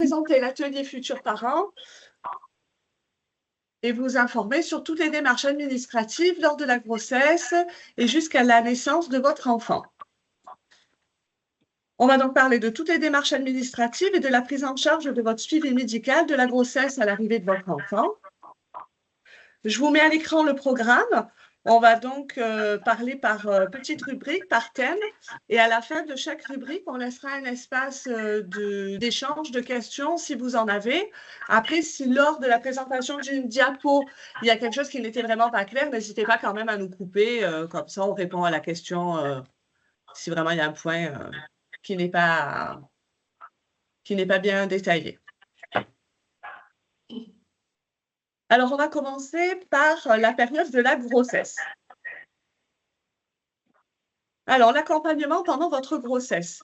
présenter l'atelier Futurs Parents et vous informer sur toutes les démarches administratives lors de la grossesse et jusqu'à la naissance de votre enfant. On va donc parler de toutes les démarches administratives et de la prise en charge de votre suivi médical de la grossesse à l'arrivée de votre enfant. Je vous mets à l'écran le programme. On va donc parler par petites rubriques, par thème. Et à la fin de chaque rubrique, on laissera un espace d'échange, de questions, si vous en avez. Après, si lors de la présentation d'une diapo, il y a quelque chose qui n'était vraiment pas clair, n'hésitez pas quand même à nous couper. Comme ça, on répond à la question si vraiment il y a un point qui n'est pas bien détaillé. Alors, on va commencer par la période de la grossesse. Alors, l'accompagnement pendant votre grossesse.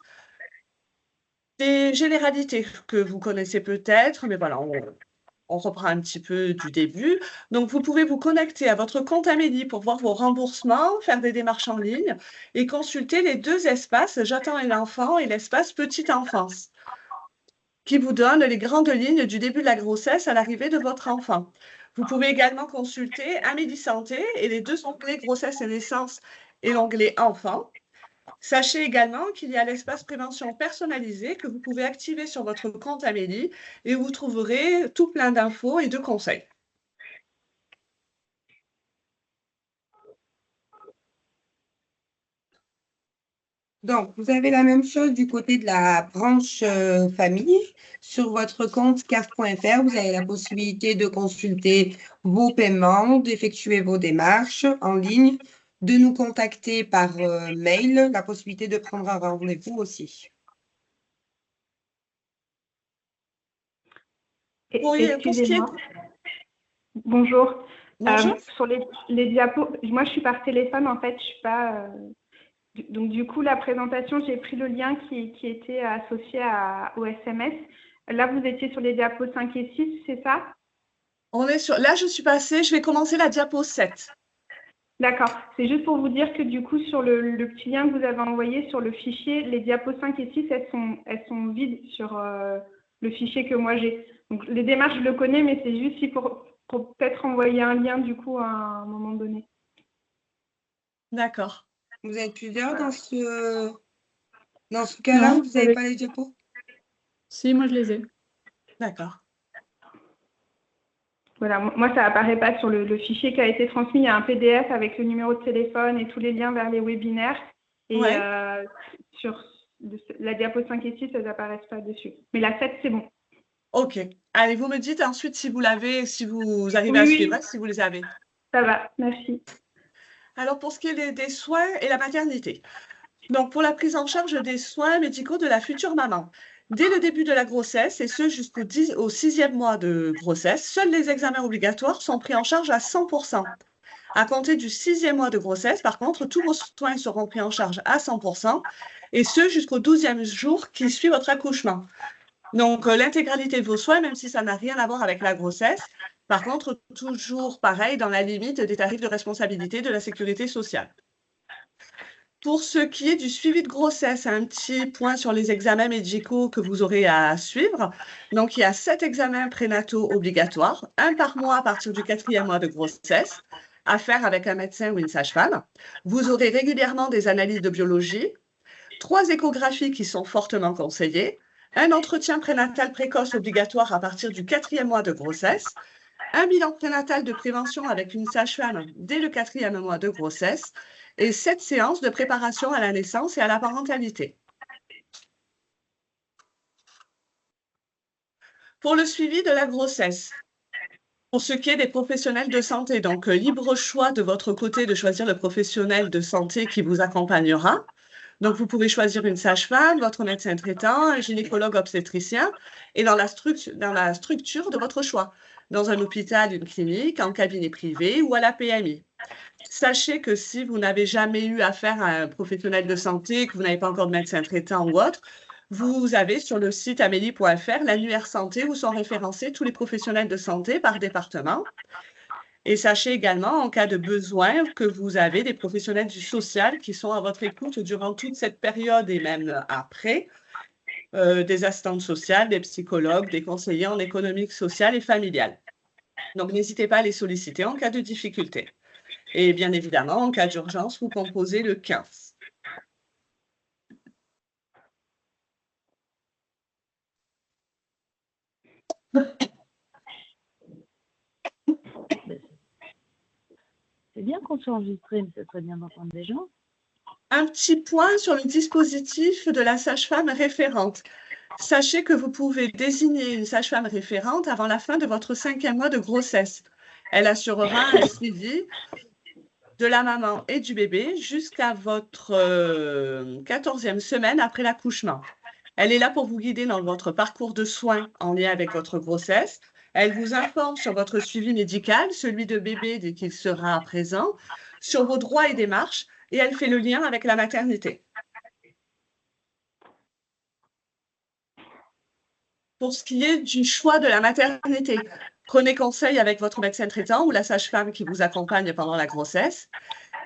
Des généralités que vous connaissez peut-être, mais voilà, on reprend un petit peu du début. Donc, vous pouvez vous connecter à votre compte Amélie pour voir vos remboursements, faire des démarches en ligne et consulter les deux espaces « J'attends un enfant » et l'espace « Petite enfance » qui vous donnent les grandes lignes du début de la grossesse à l'arrivée de votre enfant. Vous pouvez également consulter Amélie Santé et les deux onglets grossesse et naissance et l'onglet enfant. Sachez également qu'il y a l'espace prévention personnalisé que vous pouvez activer sur votre compte Amélie et où vous trouverez tout plein d'infos et de conseils. Donc, vous avez la même chose du côté de la branche famille. Sur votre compte CAF.fr, vous avez la possibilité de consulter vos paiements, d'effectuer vos démarches en ligne, de nous contacter par mail, la possibilité de prendre un rendez-vous aussi. Excusez-moi. Bonjour. Bonjour. Sur les diapos, moi je suis par téléphone en fait, je suis pas. Donc du coup la présentation, j'ai pris le lien qui était associé au SMS. Là vous étiez sur les diapos 5 et 6, c'est ça? On est sur. Là je suis passée, je vais commencer la diapo 7. D'accord. C'est juste pour vous dire que du coup, sur le petit lien que vous avez envoyé sur le fichier, les diapos 5 et 6, elles sont vides sur le fichier que moi j'ai. Donc, les démarches, je le connais, mais c'est juste si pour peut-être envoyer un lien du coup à un moment donné. D'accord. Vous êtes plusieurs dans ce cas-là, vous n'avez pas les diapos? Si, moi je les ai. D'accord. Voilà, moi ça apparaît pas sur le fichier qui a été transmis. Il y a un PDF avec le numéro de téléphone et tous les liens vers les webinaires. Et sur la diapo 5 et 6, elles n'apparaissent pas dessus. Mais la 7, c'est bon. Ok. Allez, vous me dites ensuite si vous l'avez, si vous arrivez à suivre, si vous les avez. Ça va, merci. Alors, pour ce qui est des soins et la maternité. Donc, pour la prise en charge des soins médicaux de la future maman. Dès le début de la grossesse, et ce jusqu'au 6e mois de grossesse, seuls les examens obligatoires sont pris en charge à 100%. À compter du 6e mois de grossesse, par contre, tous vos soins seront pris en charge à 100%, et ce jusqu'au 12e jour qui suit votre accouchement. Donc, l'intégralité de vos soins, même si ça n'a rien à voir avec la grossesse, par contre, toujours pareil, dans la limite des tarifs de responsabilité de la sécurité sociale. Pour ce qui est du suivi de grossesse, un petit point sur les examens médicaux que vous aurez à suivre. Donc, il y a 7 examens prénataux obligatoires, un par mois à partir du 4e mois de grossesse, à faire avec un médecin ou une sage-femme. Vous aurez régulièrement des analyses de biologie, 3 échographies qui sont fortement conseillées, un entretien prénatal précoce obligatoire à partir du 4e mois de grossesse, un bilan prénatal de prévention avec une sage-femme dès le 4e mois de grossesse et 7 séances de préparation à la naissance et à la parentalité. Pour le suivi de la grossesse, pour ce qui est des professionnels de santé, donc libre choix de votre côté de choisir le professionnel de santé qui vous accompagnera. Donc, vous pouvez choisir une sage-femme, votre médecin traitant, un gynécologue obstétricien et dans la structure de votre choix, dans un hôpital, une clinique, en cabinet privé ou à la PMI. Sachez que si vous n'avez jamais eu affaire à un professionnel de santé, que vous n'avez pas encore de médecin traitant ou autre, vous avez sur le site amélie.fr l'annuaire santé où sont référencés tous les professionnels de santé par département. Et sachez également, en cas de besoin, que vous avez des professionnels du social qui sont à votre écoute durant toute cette période et même après, des assistantes sociales, des psychologues, des conseillers en économique sociale et familiale. Donc, n'hésitez pas à les solliciter en cas de difficulté. Et bien évidemment, en cas d'urgence, vous composez le 15. C'est bien qu'on soit enregistré, mais ce serait bien d'entendre des gens. Un petit point sur le dispositif de la sage-femme référente. Sachez que vous pouvez désigner une sage-femme référente avant la fin de votre 5e mois de grossesse. Elle assurera un suivi de la maman et du bébé jusqu'à votre 14e semaine après l'accouchement. Elle est là pour vous guider dans votre parcours de soins en lien avec votre grossesse. Elle vous informe sur votre suivi médical, celui de bébé dès qu'il sera présent, sur vos droits et démarches, et elle fait le lien avec la maternité. Pour ce qui est du choix de la maternité, prenez conseil avec votre médecin traitant ou la sage-femme qui vous accompagne pendant la grossesse.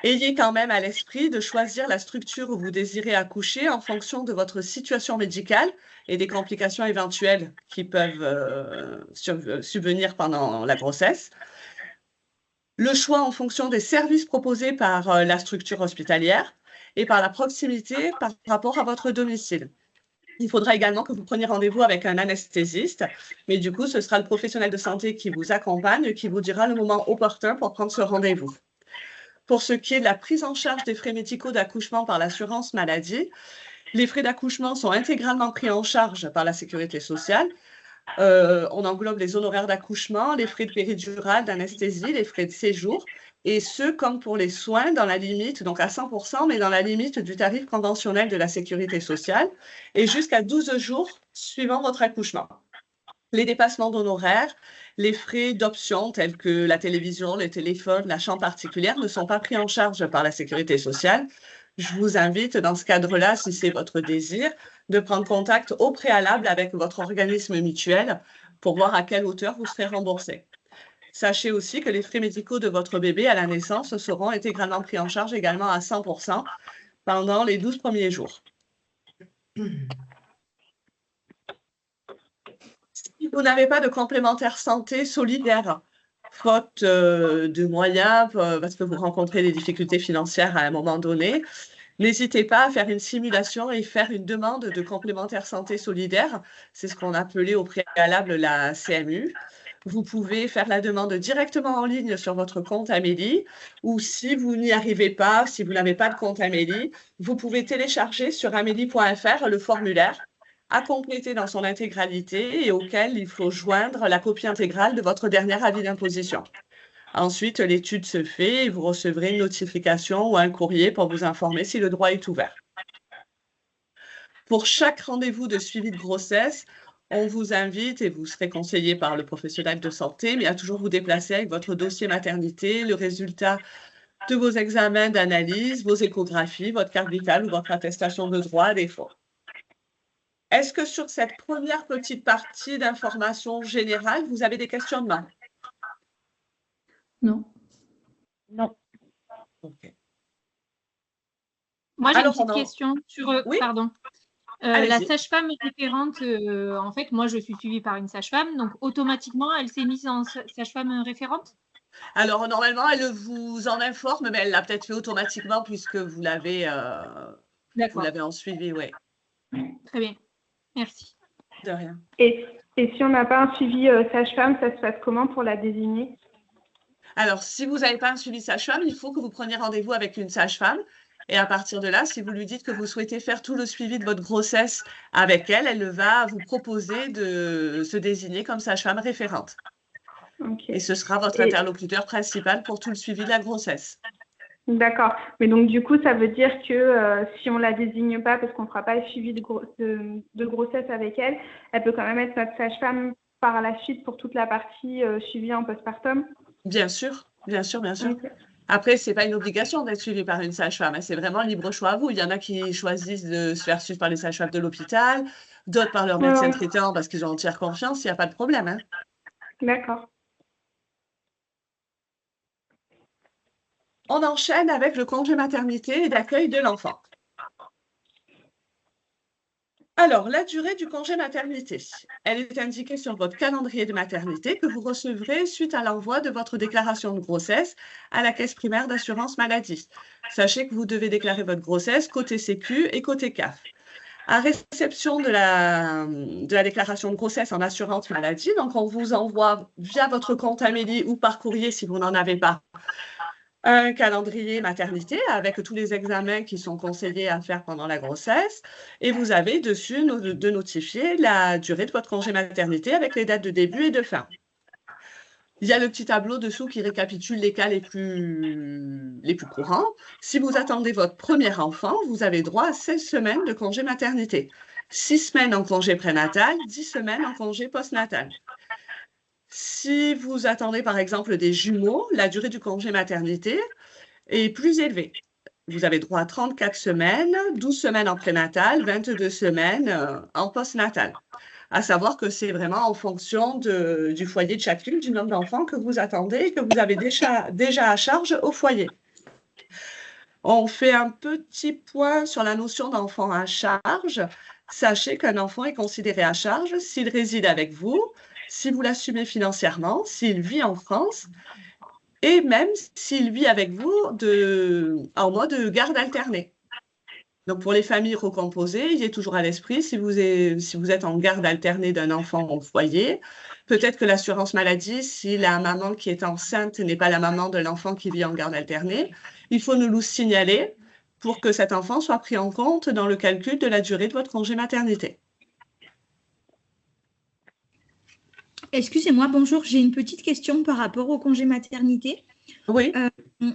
Ayez quand même à l'esprit de choisir la structure où vous désirez accoucher en fonction de votre situation médicale et des complications éventuelles qui peuvent subvenir pendant la grossesse. Le choix en fonction des services proposés par la structure hospitalière et par la proximité par rapport à votre domicile. Il faudra également que vous preniez rendez-vous avec un anesthésiste, mais du coup, ce sera le professionnel de santé qui vous accompagne, qui vous dira le moment opportun pour prendre ce rendez-vous. Pour ce qui est de la prise en charge des frais médicaux d'accouchement par l'assurance maladie, les frais d'accouchement sont intégralement pris en charge par la sécurité sociale. On englobe les honoraires d'accouchement, les frais de péridurale, d'anesthésie, les frais de séjour, et ce, comme pour les soins, dans la limite, donc à 100%, mais dans la limite du tarif conventionnel de la sécurité sociale, et jusqu'à 12 jours suivant votre accouchement. Les dépassements d'honoraires, les frais d'options tels que la télévision, le téléphone, la chambre particulière ne sont pas pris en charge par la sécurité sociale. Je vous invite, dans ce cadre-là, si c'est votre désir, de prendre contact au préalable avec votre organisme mutuel pour voir à quelle hauteur vous serez remboursé. Sachez aussi que les frais médicaux de votre bébé à la naissance seront intégralement pris en charge également à 100% pendant les 12 premiers jours. Si vous n'avez pas de complémentaire santé solidaire, faute de moyens, parce que vous rencontrez des difficultés financières à un moment donné, n'hésitez pas à faire une simulation et faire une demande de complémentaire santé solidaire. C'est ce qu'on appelait au préalable la CMU. Vous pouvez faire la demande directement en ligne sur votre compte Amélie, ou si vous n'y arrivez pas, si vous n'avez pas de compte Amélie, vous pouvez télécharger sur amélie.fr le formulaire à compléter dans son intégralité et auquel il faut joindre la copie intégrale de votre dernier avis d'imposition. Ensuite, l'étude se fait et vous recevrez une notification ou un courrier pour vous informer si le droit est ouvert. Pour chaque rendez-vous de suivi de grossesse, on vous invite, et vous serez conseillé par le professionnel de santé, mais à toujours vous déplacer avec votre dossier maternité, le résultat de vos examens d'analyse, vos échographies, votre carte vitale ou votre attestation de droit à défaut. Est-ce que sur cette première petite partie d'information générale, vous avez des questionnements? Non. Non. Ok. Moi, j'ai une Alors, petite question sur, Oui. pardon. La Allez-y. sage-femme référente, en fait, moi, je suis suivie par une sage-femme, donc automatiquement, elle s'est mise en sage-femme référente? Alors, normalement, elle vous en informe, mais elle l'a peut-être fait automatiquement puisque vous l'avez D'accord, en suivi, oui. très bien. Merci. De rien. Et si on n'a pas un suivi sage-femme, ça se passe comment pour la désigner? Alors, si vous n'avez pas un suivi sage-femme, il faut que vous preniez rendez-vous avec une sage-femme. Et à partir de là, si vous lui dites que vous souhaitez faire tout le suivi de votre grossesse avec elle, elle va vous proposer de se désigner comme sage-femme référente. Ok. Et ce sera votre interlocuteur principal pour tout le suivi de la grossesse. D'accord. Mais donc, du coup, ça veut dire que si on ne la désigne pas, parce qu'on ne fera pas le suivi de grossesse avec elle, elle peut quand même être notre sage-femme par la suite pour toute la partie suivi en postpartum? Bien sûr, bien sûr, bien sûr. Ok. Après, ce n'est pas une obligation d'être suivi par une sage-femme, hein. C'est vraiment libre choix à vous. Il y en a qui choisissent de se faire suivre par les sages-femmes de l'hôpital, d'autres par leur médecin traitant parce qu'ils ont entière confiance. Il n'y a pas de problème, hein. D'accord. On enchaîne avec le congé maternité et d'accueil de l'enfant. Alors, la durée du congé maternité, elle est indiquée sur votre calendrier de maternité que vous recevrez suite à l'envoi de votre déclaration de grossesse à la caisse primaire d'assurance maladie. Sachez que vous devez déclarer votre grossesse côté Sécu et côté CAF. À réception de la déclaration de grossesse en assurance maladie, donc on vous envoie via votre compte Amélie ou par courrier si vous n'en avez pas, un calendrier maternité avec tous les examens qui sont conseillés à faire pendant la grossesse et vous avez dessus de notifier la durée de votre congé maternité avec les dates de début et de fin. Il y a le petit tableau dessous qui récapitule les cas les plus courants. Si vous attendez votre premier enfant, vous avez droit à 16 semaines de congé maternité. 6 semaines en congé prénatal, 10 semaines en congé postnatal. Si vous attendez par exemple des jumeaux, la durée du congé maternité est plus élevée. Vous avez droit à 34 semaines, 12 semaines en prénatal, 22 semaines en postnatal. À savoir que c'est vraiment en fonction du foyer de chacune, du nombre d'enfants que vous attendez et que vous avez déjà à charge au foyer. On fait un petit point sur la notion d'enfant à charge. Sachez qu'un enfant est considéré à charge s'il réside avec vous, si vous l'assumez financièrement, s'il vit en France et même s'il vit avec vous en mode garde alternée. Donc, pour les familles recomposées, il est toujours à l'esprit, si vous êtes en garde alternée d'un enfant au foyer, peut-être que l'assurance maladie, si la maman qui est enceinte n'est pas la maman de l'enfant qui vit en garde alternée, il faut nous le signaler pour que cet enfant soit pris en compte dans le calcul de la durée de votre congé maternité. Excusez-moi, bonjour, j'ai une petite question par rapport au congé maternité. Oui.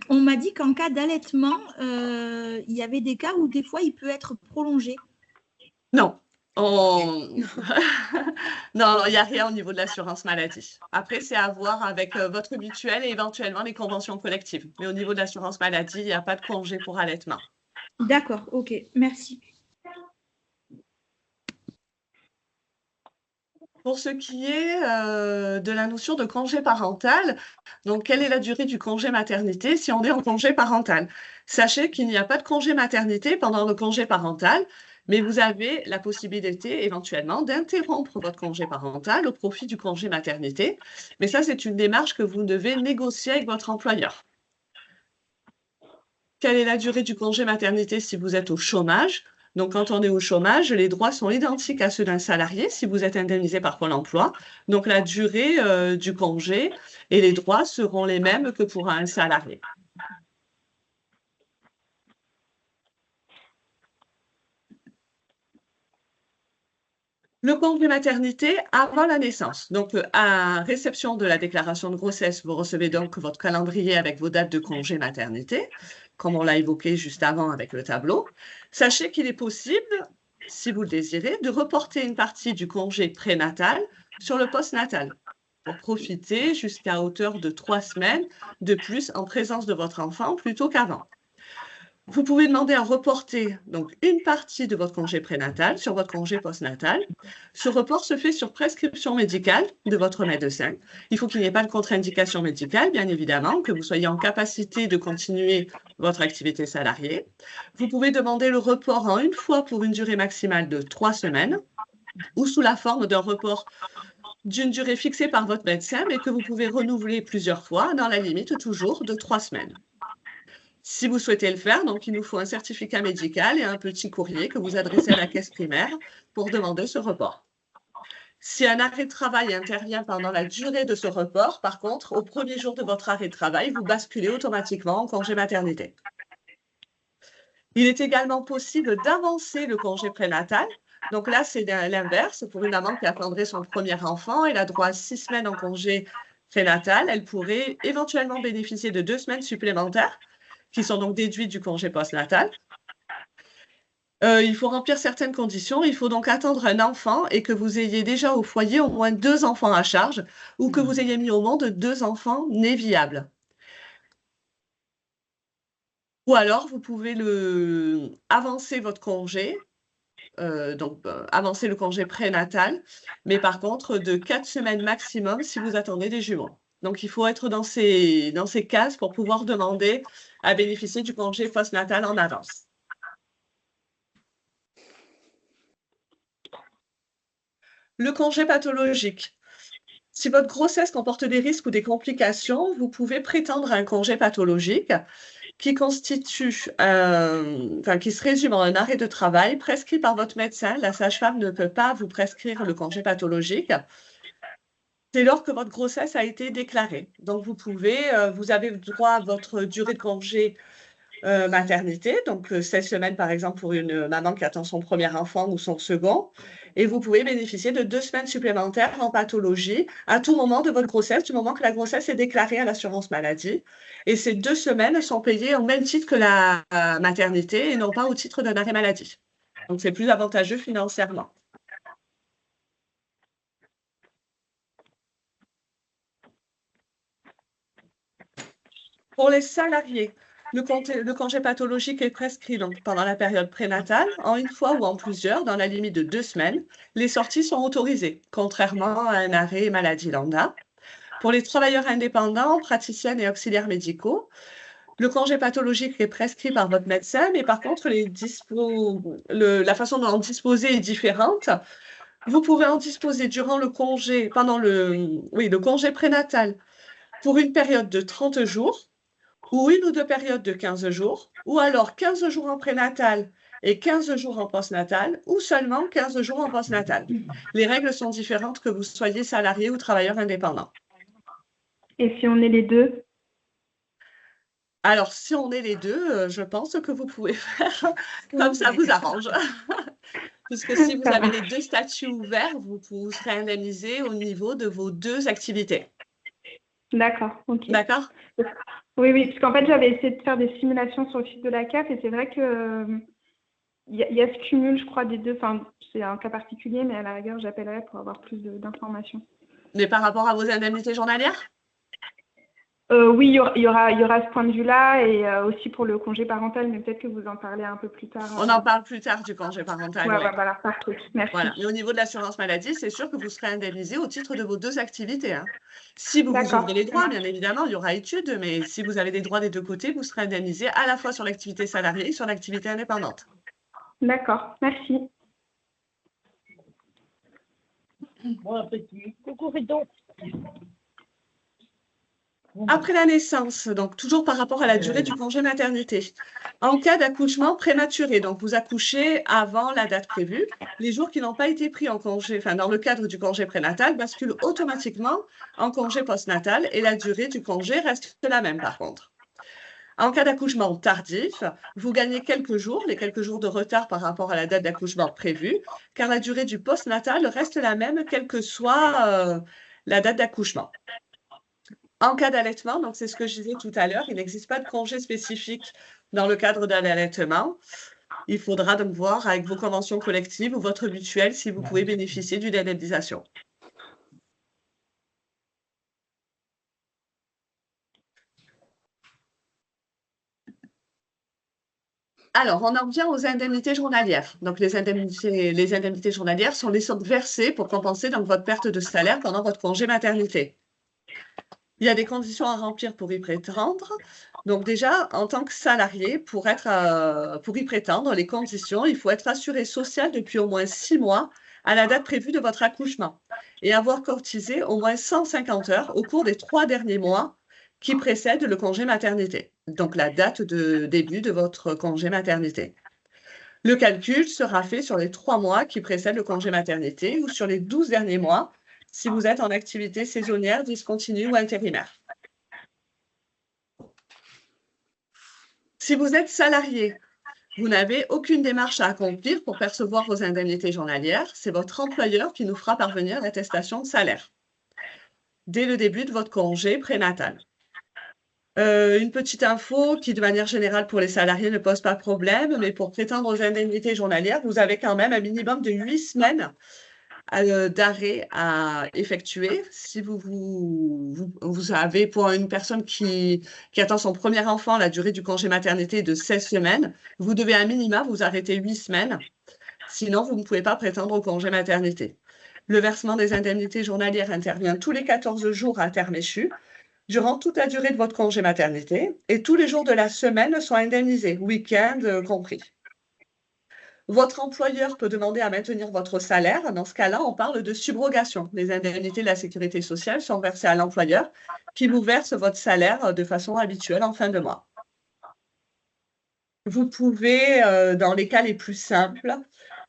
On m'a dit qu'en cas d'allaitement, il y avait des cas où des fois il peut être prolongé. Non. Non, il n'y a rien au niveau de l'assurance maladie. Après, c'est à voir avec votre mutuelle et éventuellement les conventions collectives. Mais au niveau de l'assurance maladie, il n'y a pas de congé pour allaitement. D'accord, ok, merci. Pour ce qui est de la notion de congé parental, donc quelle est la durée du congé maternité si on est en congé parental? Sachez qu'il n'y a pas de congé maternité pendant le congé parental, mais vous avez la possibilité éventuellement d'interrompre votre congé parental au profit du congé maternité. Mais ça, c'est une démarche que vous devez négocier avec votre employeur. Quelle est la durée du congé maternité si vous êtes au chômage? Donc, quand on est au chômage, les droits sont identiques à ceux d'un salarié si vous êtes indemnisé par Pôle emploi. Donc, la durée du congé et les droits seront les mêmes que pour un salarié. Le congé maternité avant la naissance. Donc, à réception de la déclaration de grossesse, vous recevez donc votre calendrier avec vos dates de congé maternité, comme on l'a évoqué juste avant avec le tableau. Sachez qu'il est possible, si vous le désirez, de reporter une partie du congé prénatal sur le postnatal pour profiter jusqu'à hauteur de 3 semaines de plus en présence de votre enfant plutôt qu'avant. Vous pouvez demander à reporter donc une partie de votre congé prénatal sur votre congé postnatal. Ce report se fait sur prescription médicale de votre médecin. Il faut qu'il n'y ait pas de contre-indication médicale, bien évidemment, que vous soyez en capacité de continuer votre activité salariée. Vous pouvez demander le report en une fois pour une durée maximale de 3 semaines ou sous la forme d'un report d'une durée fixée par votre médecin, mais que vous pouvez renouveler plusieurs fois dans la limite toujours de 3 semaines. Si vous souhaitez le faire, donc il nous faut un certificat médical et un petit courrier que vous adressez à la caisse primaire pour demander ce report. Si un arrêt de travail intervient pendant la durée de ce report, par contre, au premier jour de votre arrêt de travail, vous basculez automatiquement en congé maternité. Il est également possible d'avancer le congé prénatal. Donc là, c'est l'inverse. Pour une maman qui attendrait son premier enfant, elle a droit à 6 semaines en congé prénatal. Elle pourrait éventuellement bénéficier de 2 semaines supplémentaires qui sont donc déduites du congé postnatal. Il faut remplir certaines conditions. Il faut donc attendre un enfant et que vous ayez déjà au foyer au moins 2 enfants à charge ou que vous ayez mis au monde 2 enfants nés viables. Ou alors, vous pouvez avancer votre congé, avancer le congé prénatal, mais par contre de 4 semaines maximum si vous attendez des jumeaux. Donc, il faut être dans ces cases pour pouvoir demander à bénéficier du congé postnatal en avance. Le congé pathologique. Si votre grossesse comporte des risques ou des complications, vous pouvez prétendre à un congé pathologique qui qui se résume en un arrêt de travail prescrit par votre médecin. La sage-femme ne peut pas vous prescrire le congé pathologique dès lors que votre grossesse a été déclarée. Donc, vous avez droit à votre durée de congé maternité, donc 16 semaines par exemple pour une maman qui attend son premier enfant ou son second, et vous pouvez bénéficier de 2 semaines supplémentaires en pathologie à tout moment de votre grossesse, du moment que la grossesse est déclarée à l'assurance maladie. Et ces 2 semaines sont payées au même titre que la maternité et non pas au titre d'un arrêt maladie. Donc c'est plus avantageux financièrement. Pour les salariés, le congé pathologique est prescrit donc pendant la période prénatale, en une fois ou en plusieurs, dans la limite de 2 semaines. Les sorties sont autorisées, contrairement à un arrêt maladie lambda. Pour les travailleurs indépendants, praticiennes et auxiliaires médicaux, le congé pathologique est prescrit par votre médecin, mais par contre, la façon d'en disposer est différente. Vous pouvez en disposer durant le congé, le congé prénatal pour une période de 30 jours, ou une ou 2 périodes de 15 jours, ou alors 15 jours en prénatal et 15 jours en postnatal, ou seulement 15 jours en postnatal. Les règles sont différentes que vous soyez salarié ou travailleur indépendant. Et si on est les deux? Alors, si on est les deux, je pense que vous pouvez faire comme ça vous arrange. Puisque si vous avez les 2 statuts ouverts, vous serez indemnisé au niveau de vos 2 activités. D'accord, ok. D'accord? Oui, parce qu'en fait, j'avais essayé de faire des simulations sur le site de la CAF et c'est vrai que il y a ce cumul, je crois, des deux. Enfin, c'est un cas particulier, mais à la rigueur, j'appellerai pour avoir plus d'informations. Mais par rapport à vos indemnités journalières? Oui, il y aura ce point de vue-là et aussi pour le congé parental, mais peut-être que vous en parlez un peu plus tard. On en parle plus tard du congé parental. Ouais. Voilà, parfait. Merci. Voilà. Mais au niveau de l'assurance maladie, c'est sûr que vous serez indemnisé au titre de vos 2 activités. Hein. Si vous ouvrez les droits, bien évidemment, il y aura étude, mais si vous avez des droits des 2 côtés, vous serez indemnisé à la fois sur l'activité salariée et sur l'activité indépendante. D'accord, merci. Bon appétit. Coucou, Riton. Après la naissance, donc toujours par rapport à la durée du congé maternité, en cas d'accouchement prématuré, donc vous accouchez avant la date prévue, les jours qui n'ont pas été pris en congé, dans le cadre du congé prénatal, basculent automatiquement en congé postnatal et la durée du congé reste la même par contre. En cas d'accouchement tardif, vous gagnez les quelques jours de retard par rapport à la date d'accouchement prévue, car la durée du postnatal reste la même, quelle que soit la date d'accouchement. En cas d'allaitement, donc c'est ce que je disais tout à l'heure, il n'existe pas de congé spécifique dans le cadre de l'allaitement. Il faudra donc voir avec vos conventions collectives ou votre mutuelle si vous pouvez bénéficier d'une indemnisation. Alors, on en revient aux indemnités journalières. Donc, les indemnités journalières sont les sommes versées pour compenser donc, votre perte de salaire pendant votre congé maternité. Il y a des conditions à remplir pour y prétendre. Donc déjà, en tant que salarié, pour y prétendre, les conditions, il faut être assuré social depuis au moins 6 mois à la date prévue de votre accouchement et avoir cotisé au moins 150 heures au cours des 3 derniers mois qui précèdent le congé maternité, donc la date de début de votre congé maternité. Le calcul sera fait sur les 3 mois qui précèdent le congé maternité ou sur les 12 derniers mois si vous êtes en activité saisonnière, discontinue ou intérimaire. Si vous êtes salarié, vous n'avez aucune démarche à accomplir pour percevoir vos indemnités journalières. C'est votre employeur qui nous fera parvenir l'attestation de salaire dès le début de votre congé prénatal. Une petite info qui, de manière générale, pour les salariés, ne pose pas de problème, mais pour prétendre aux indemnités journalières, vous avez quand même un minimum de 8 semaines d'arrêt à effectuer. Si vous avez pour une personne qui attend son premier enfant, la durée du congé maternité est de 16 semaines, vous devez à minima vous arrêter 8 semaines. Sinon, vous ne pouvez pas prétendre au congé maternité. Le versement des indemnités journalières intervient tous les 14 jours à terme échu, durant toute la durée de votre congé maternité, et tous les jours de la semaine sont indemnisés, week-end compris. Votre employeur peut demander à maintenir votre salaire. Dans ce cas-là, on parle de subrogation. Les indemnités de la sécurité sociale sont versées à l'employeur qui vous verse votre salaire de façon habituelle en fin de mois. Vous pouvez, dans les cas les plus simples,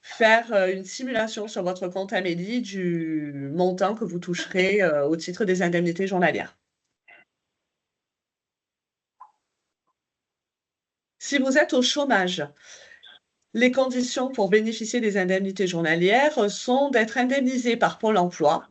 faire une simulation sur votre compte Amélie du montant que vous toucherez au titre des indemnités journalières. Si vous êtes au chômage, les conditions pour bénéficier des indemnités journalières sont d'être indemnisé par Pôle emploi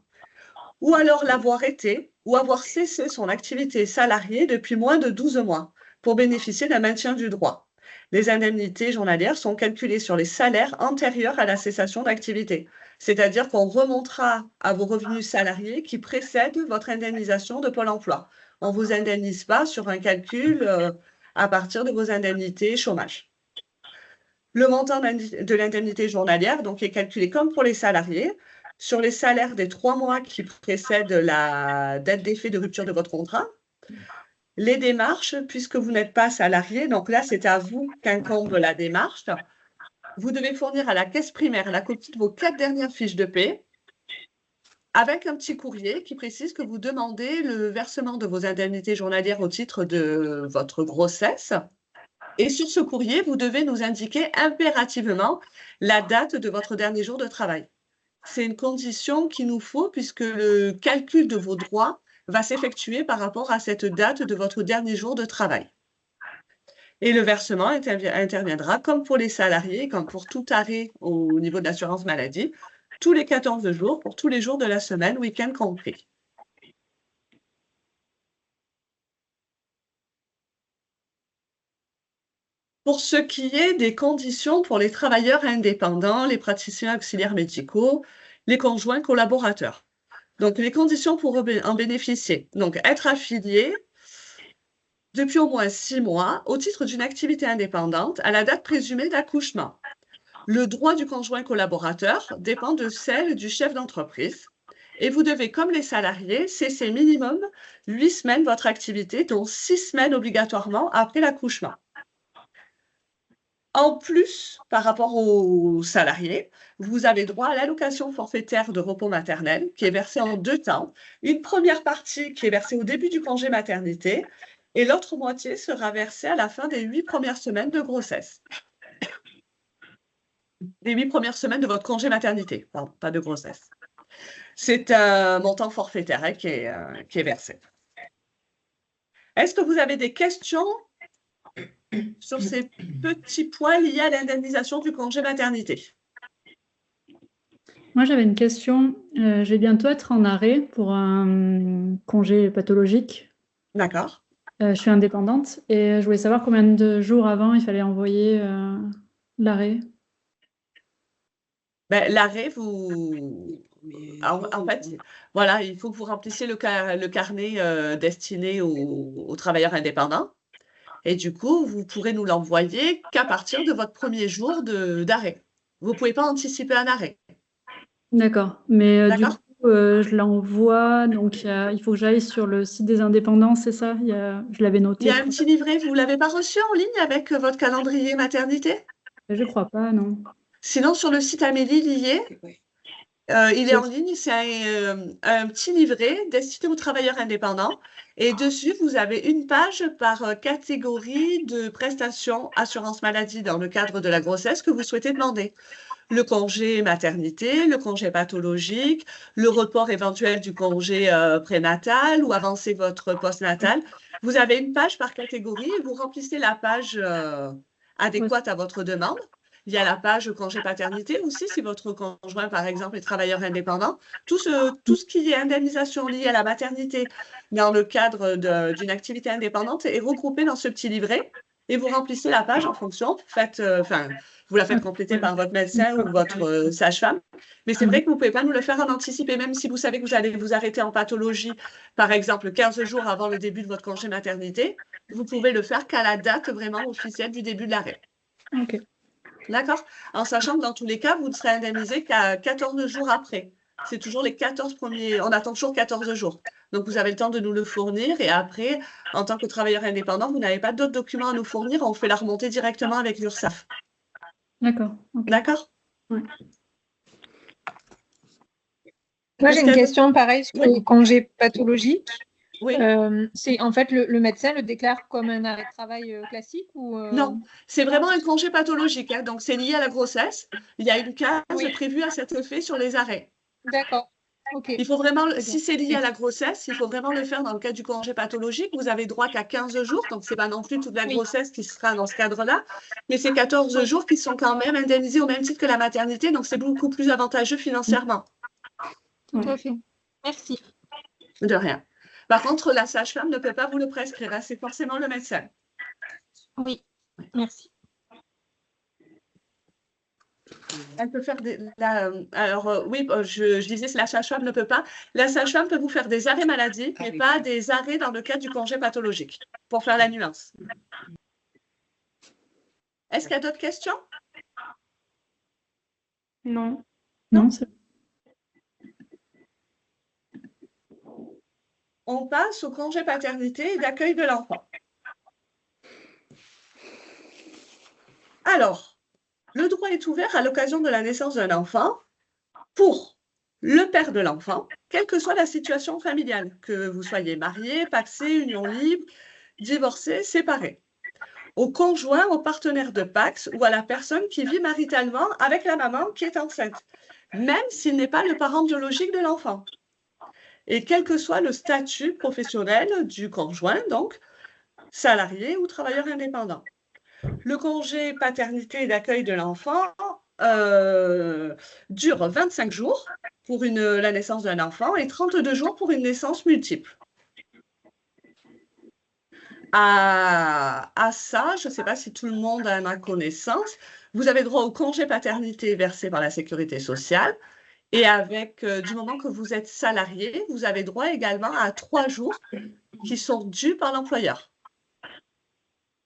ou alors l'avoir été ou avoir cessé son activité salariée depuis moins de 12 mois pour bénéficier d'un maintien du droit. Les indemnités journalières sont calculées sur les salaires antérieurs à la cessation d'activité, c'est-à-dire qu'on remontera à vos revenus salariés qui précèdent votre indemnisation de Pôle emploi. On ne vous indemnise pas sur un calcul à partir de vos indemnités chômage. Le montant de l'indemnité journalière donc, est calculé comme pour les salariés sur les salaires des 3 mois qui précèdent la date d'effet de rupture de votre contrat. Les démarches, puisque vous n'êtes pas salarié, donc là, c'est à vous qu'incombe la démarche. Vous devez fournir à la caisse primaire la copie de vos 4 dernières fiches de paie avec un petit courrier qui précise que vous demandez le versement de vos indemnités journalières au titre de votre grossesse. Et sur ce courrier, vous devez nous indiquer impérativement la date de votre dernier jour de travail. C'est une condition qu'il nous faut puisque le calcul de vos droits va s'effectuer par rapport à cette date de votre dernier jour de travail. Et le versement interviendra comme pour les salariés, comme pour tout arrêt au niveau de l'assurance maladie, tous les 14 jours, pour tous les jours de la semaine, week-end compris. Pour ce qui est des conditions pour les travailleurs indépendants, les praticiens auxiliaires médicaux, les conjoints collaborateurs. Donc, les conditions pour en bénéficier. Donc, être affilié depuis au moins 6 mois au titre d'une activité indépendante à la date présumée d'accouchement. Le droit du conjoint collaborateur dépend de celle du chef d'entreprise et vous devez, comme les salariés, cesser minimum 8 semaines votre activité, dont 6 semaines obligatoirement après l'accouchement. En plus, par rapport aux salariés, vous avez droit à l'allocation forfaitaire de repos maternel qui est versée en 2 temps. Une première partie qui est versée au début du congé maternité et l'autre moitié sera versée à la fin des 8 premières semaines de grossesse. Les 8 premières semaines de votre congé maternité, pardon, pas de grossesse. C'est un montant forfaitaire qui est versé. Est-ce que vous avez des questions sur ces petits points liés à l'indemnisation du congé maternité? Moi, j'avais une question. Je vais bientôt être en arrêt pour un congé pathologique. D'accord. Je suis indépendante et je voulais savoir combien de jours avant il fallait envoyer l'arrêt. Ben, l'arrêt, en fait, voilà, il faut que vous remplissiez le carnet destiné aux travailleurs indépendants. Et du coup, vous pourrez nous l'envoyer qu'à partir de votre premier jour d'arrêt. Vous ne pouvez pas anticiper un arrêt. D'accord. Mais du D'accord. coup, je l'envoie. Donc, il faut que j'aille sur le site des indépendants, c'est ça? Je l'avais noté. Il y a un petit livret, vous ne l'avez pas reçu en ligne avec votre calendrier maternité? Je ne crois pas, non. Sinon, sur le site Amélie Lié, il est en ligne, c'est un petit livret destiné aux travailleurs indépendants. Et dessus, vous avez une page par catégorie de prestations assurance maladie dans le cadre de la grossesse que vous souhaitez demander. Le congé maternité, le congé pathologique, le report éventuel du congé prénatal ou avancer votre postnatal. Vous avez une page par catégorie et vous remplissez la page adéquate à votre demande. Il y a la page congé paternité aussi, si votre conjoint, par exemple, est travailleur indépendant. Tout ce qui est indemnisation liée à la maternité dans le cadre d'une activité indépendante est regroupé dans ce petit livret et vous remplissez la page en fonction. Vous la faites compléter par votre médecin ou votre sage-femme. Mais c'est vrai que vous ne pouvez pas nous le faire en anticipé, même si vous savez que vous allez vous arrêter en pathologie, par exemple, 15 jours avant le début de votre congé maternité. Vous pouvez le faire qu'à la date vraiment officielle du début de l'arrêt. Ok. D'accord? En sachant que dans tous les cas, vous ne serez indemnisé qu'à 14 jours après. C'est toujours les 14 premiers, on attend toujours 14 jours. Donc, vous avez le temps de nous le fournir et après, en tant que travailleur indépendant, vous n'avez pas d'autres documents à nous fournir, on fait la remontée directement avec l'URSSAF. D'accord. Ok. D'accord? Ouais. Moi, Est-ce j'ai qu'il y une a question pareille sur Oui. le congé pathologique. Oui. C'est en fait le médecin le déclare comme un arrêt de travail classique ou Non, c'est vraiment un congé pathologique, hein, donc c'est lié à la grossesse. Il y a une case Oui. prévue à cet effet sur les arrêts. D'accord. Ok. Il faut vraiment, Très si bien. c'est lié à la grossesse, il faut vraiment le faire dans le cadre du congé pathologique. Vous avez droit qu'à 15 jours, donc c'est pas non plus toute la Oui. grossesse qui sera dans ce cadre-là, mais c'est 14 Oui. jours qui sont quand même indemnisés au même titre que la maternité, donc c'est beaucoup plus avantageux financièrement. Tout Ouais. à fait. Merci. De rien. Par contre, la sage-femme ne peut pas vous le prescrire, hein, c'est forcément le médecin. Oui, merci. Elle peut faire des. Oui, je disais que la sage-femme ne peut pas. La sage-femme peut vous faire des arrêts maladie, mais pas des arrêts dans le cadre du congé pathologique, pour faire la nuance. Est-ce qu'il y a d'autres questions? Non. Non, c'est On passe au congé paternité et d'accueil de l'enfant. Alors, le droit est ouvert à l'occasion de la naissance d'un enfant pour le père de l'enfant, quelle que soit la situation familiale, que vous soyez marié, pacsé, union libre, divorcé, séparé, au conjoint, au partenaire de Pacs ou à la personne qui vit maritalement avec la maman qui est enceinte, même s'il n'est pas le parent biologique de l'enfant. Et quel que soit le statut professionnel du conjoint, donc salarié ou travailleur indépendant. Le congé paternité et d'accueil de l'enfant dure 25 jours pour la naissance d'un enfant et 32 jours pour une naissance multiple. À ça, je ne sais pas si tout le monde en a connaissance, vous avez droit au congé paternité versé par la sécurité sociale et du moment que vous êtes salarié, vous avez droit également à 3 jours qui sont dus par l'employeur.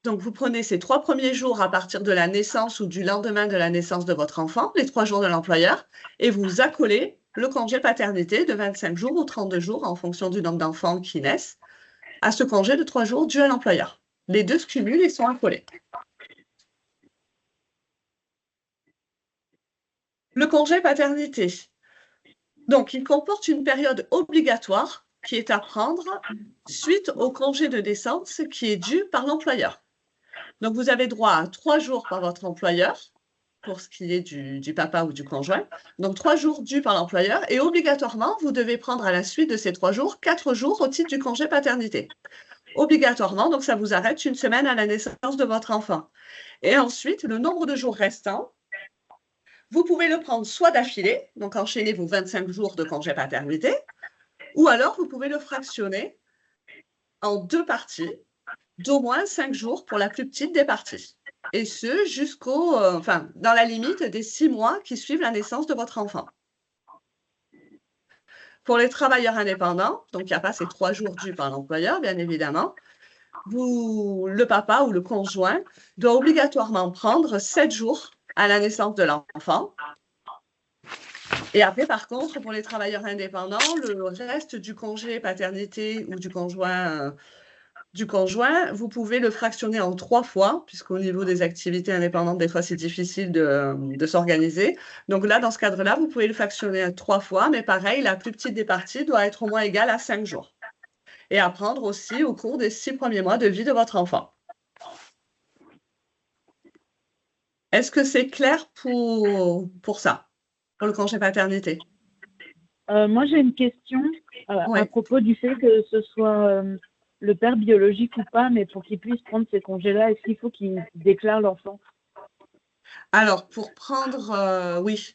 Donc, vous prenez ces 3 premiers jours à partir de la naissance ou du lendemain de la naissance de votre enfant, les 3 jours de l'employeur, et vous accolez le congé paternité de 25 jours ou 32 jours en fonction du nombre d'enfants qui naissent à ce congé de 3 jours dû à l'employeur. Les deux se cumulent et sont accolés. Le congé paternité. Donc, il comporte une période obligatoire qui est à prendre suite au congé de naissance qui est dû par l'employeur. Donc, vous avez droit à 3 jours par votre employeur pour ce qui est du papa ou du conjoint. Donc, 3 jours dus par l'employeur et obligatoirement, vous devez prendre à la suite de ces 3 jours, 4 jours au titre du congé paternité. Obligatoirement, donc ça vous arrête une semaine à la naissance de votre enfant. Et ensuite, le nombre de jours restants, vous pouvez le prendre soit d'affilée, donc enchaîner vos 25 jours de congé paternité, ou alors vous pouvez le fractionner en 2 parties d'au moins 5 jours pour la plus petite des parties. Et ce, dans la limite des 6 mois qui suivent la naissance de votre enfant. Pour les travailleurs indépendants, donc il n'y a pas ces 3 jours dus par l'employeur, bien évidemment, le papa ou le conjoint doit obligatoirement prendre 7 jours à la naissance de l'enfant. Et après, par contre, pour les travailleurs indépendants, le reste du congé paternité ou du conjoint, vous pouvez le fractionner en 3 fois, puisqu'au niveau des activités indépendantes, des fois, c'est difficile de s'organiser. Donc là, dans ce cadre-là, vous pouvez le fractionner 3 fois, mais pareil, la plus petite des parties doit être au moins égale à 5 jours. Et à prendre aussi au cours des 6 premiers mois de vie de votre enfant. Est-ce que c'est clair pour ça, pour le congé paternité? Moi, j'ai une question Ouais. à propos du fait que ce soit le père biologique ou pas, mais pour qu'il puisse prendre ces congés-là, est-ce qu'il faut qu'il déclare l'enfant? Alors, pour prendre, oui.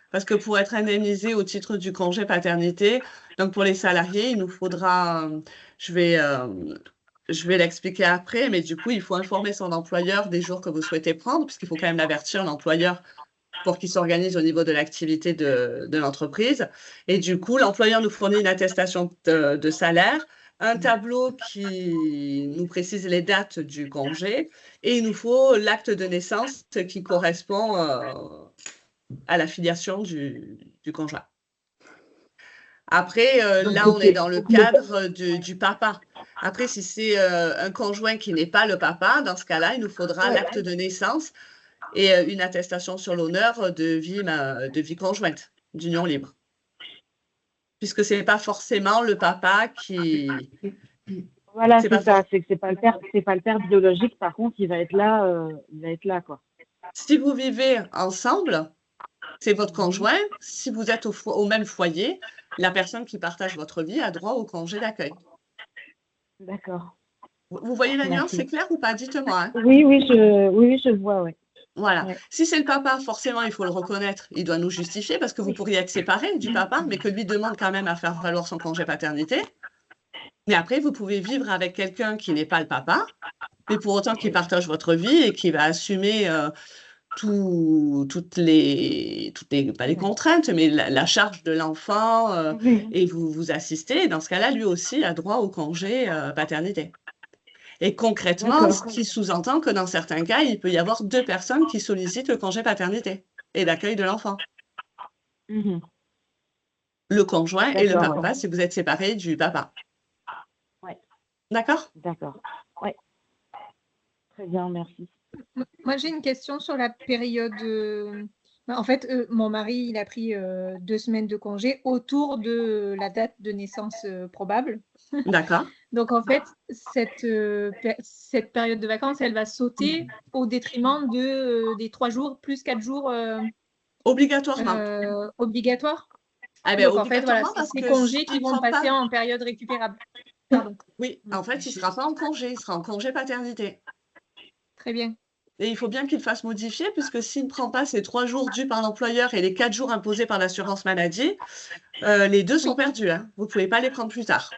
Parce que pour être indemnisé au titre du congé paternité, donc pour les salariés, il nous faudra, je vais l'expliquer après, mais du coup, il faut informer son employeur des jours que vous souhaitez prendre, puisqu'il faut quand même l'avertir, l'employeur, pour qu'il s'organise au niveau de l'activité de l'entreprise. Et du coup, l'employeur nous fournit une attestation de salaire, un tableau qui nous précise les dates du congé, et il nous faut l'acte de naissance qui correspond à la filiation du conjoint. Après, là, on est dans le cadre du papa. Après, si c'est un conjoint qui n'est pas le papa, dans ce cas-là, il nous faudra l'acte de naissance et une attestation sur l'honneur de vie conjointe, d'union libre. Puisque ce n'est pas forcément le papa qui… Voilà, C'est c'est pas ça. C'est que c'est pas le père biologique. Par contre, il va être là, quoi. Si vous vivez ensemble, c'est votre conjoint. Si vous êtes au même foyer, la personne qui partage votre vie a droit au congé d'accueil. D'accord. Vous voyez la nuance, Merci. c'est clair ou pas? Dites-moi. Hein. Oui, je le vois, ouais. Voilà. Ouais. Si c'est le papa, forcément, il faut le reconnaître. Il doit nous justifier parce que vous pourriez être séparés du papa, mais que lui demande quand même à faire valoir son congé paternité. Mais après, vous pouvez vivre avec quelqu'un qui n'est pas le papa, mais pour autant qui partage votre vie et qui va assumer toutes les pas les contraintes, mais la charge de l'enfant et vous assister. Dans ce cas-là, lui aussi a droit au congé paternité. Et concrètement, ce qui sous-entend que dans certains cas, il peut y avoir 2 personnes qui sollicitent le congé paternité et l'accueil de l'enfant. Le conjoint et le papa, si vous êtes séparés du papa. Ouais. D'accord? D'accord. Ouais. Très bien, merci. Moi, j'ai une question sur la période. En fait, mon mari, il a pris 2 semaines de congé autour de la date de naissance probable. D'accord. Donc, en fait, cette période de vacances, elle va sauter au détriment des 3 jours plus 4 jours obligatoirement. Obligatoires. Ah ben, donc, en fait, voilà, c'est ces congés qui vont passer en période récupérable. Pardon. Oui, en fait, il ne sera pas en congé, il sera en congé paternité. Très bien. Et il faut bien qu'il fasse modifier, puisque s'il ne prend pas ces 3 jours dus par l'employeur et les 4 jours imposés par l'assurance maladie, les 2 sont perdus. Hein. Vous ne pouvez pas les prendre plus tard.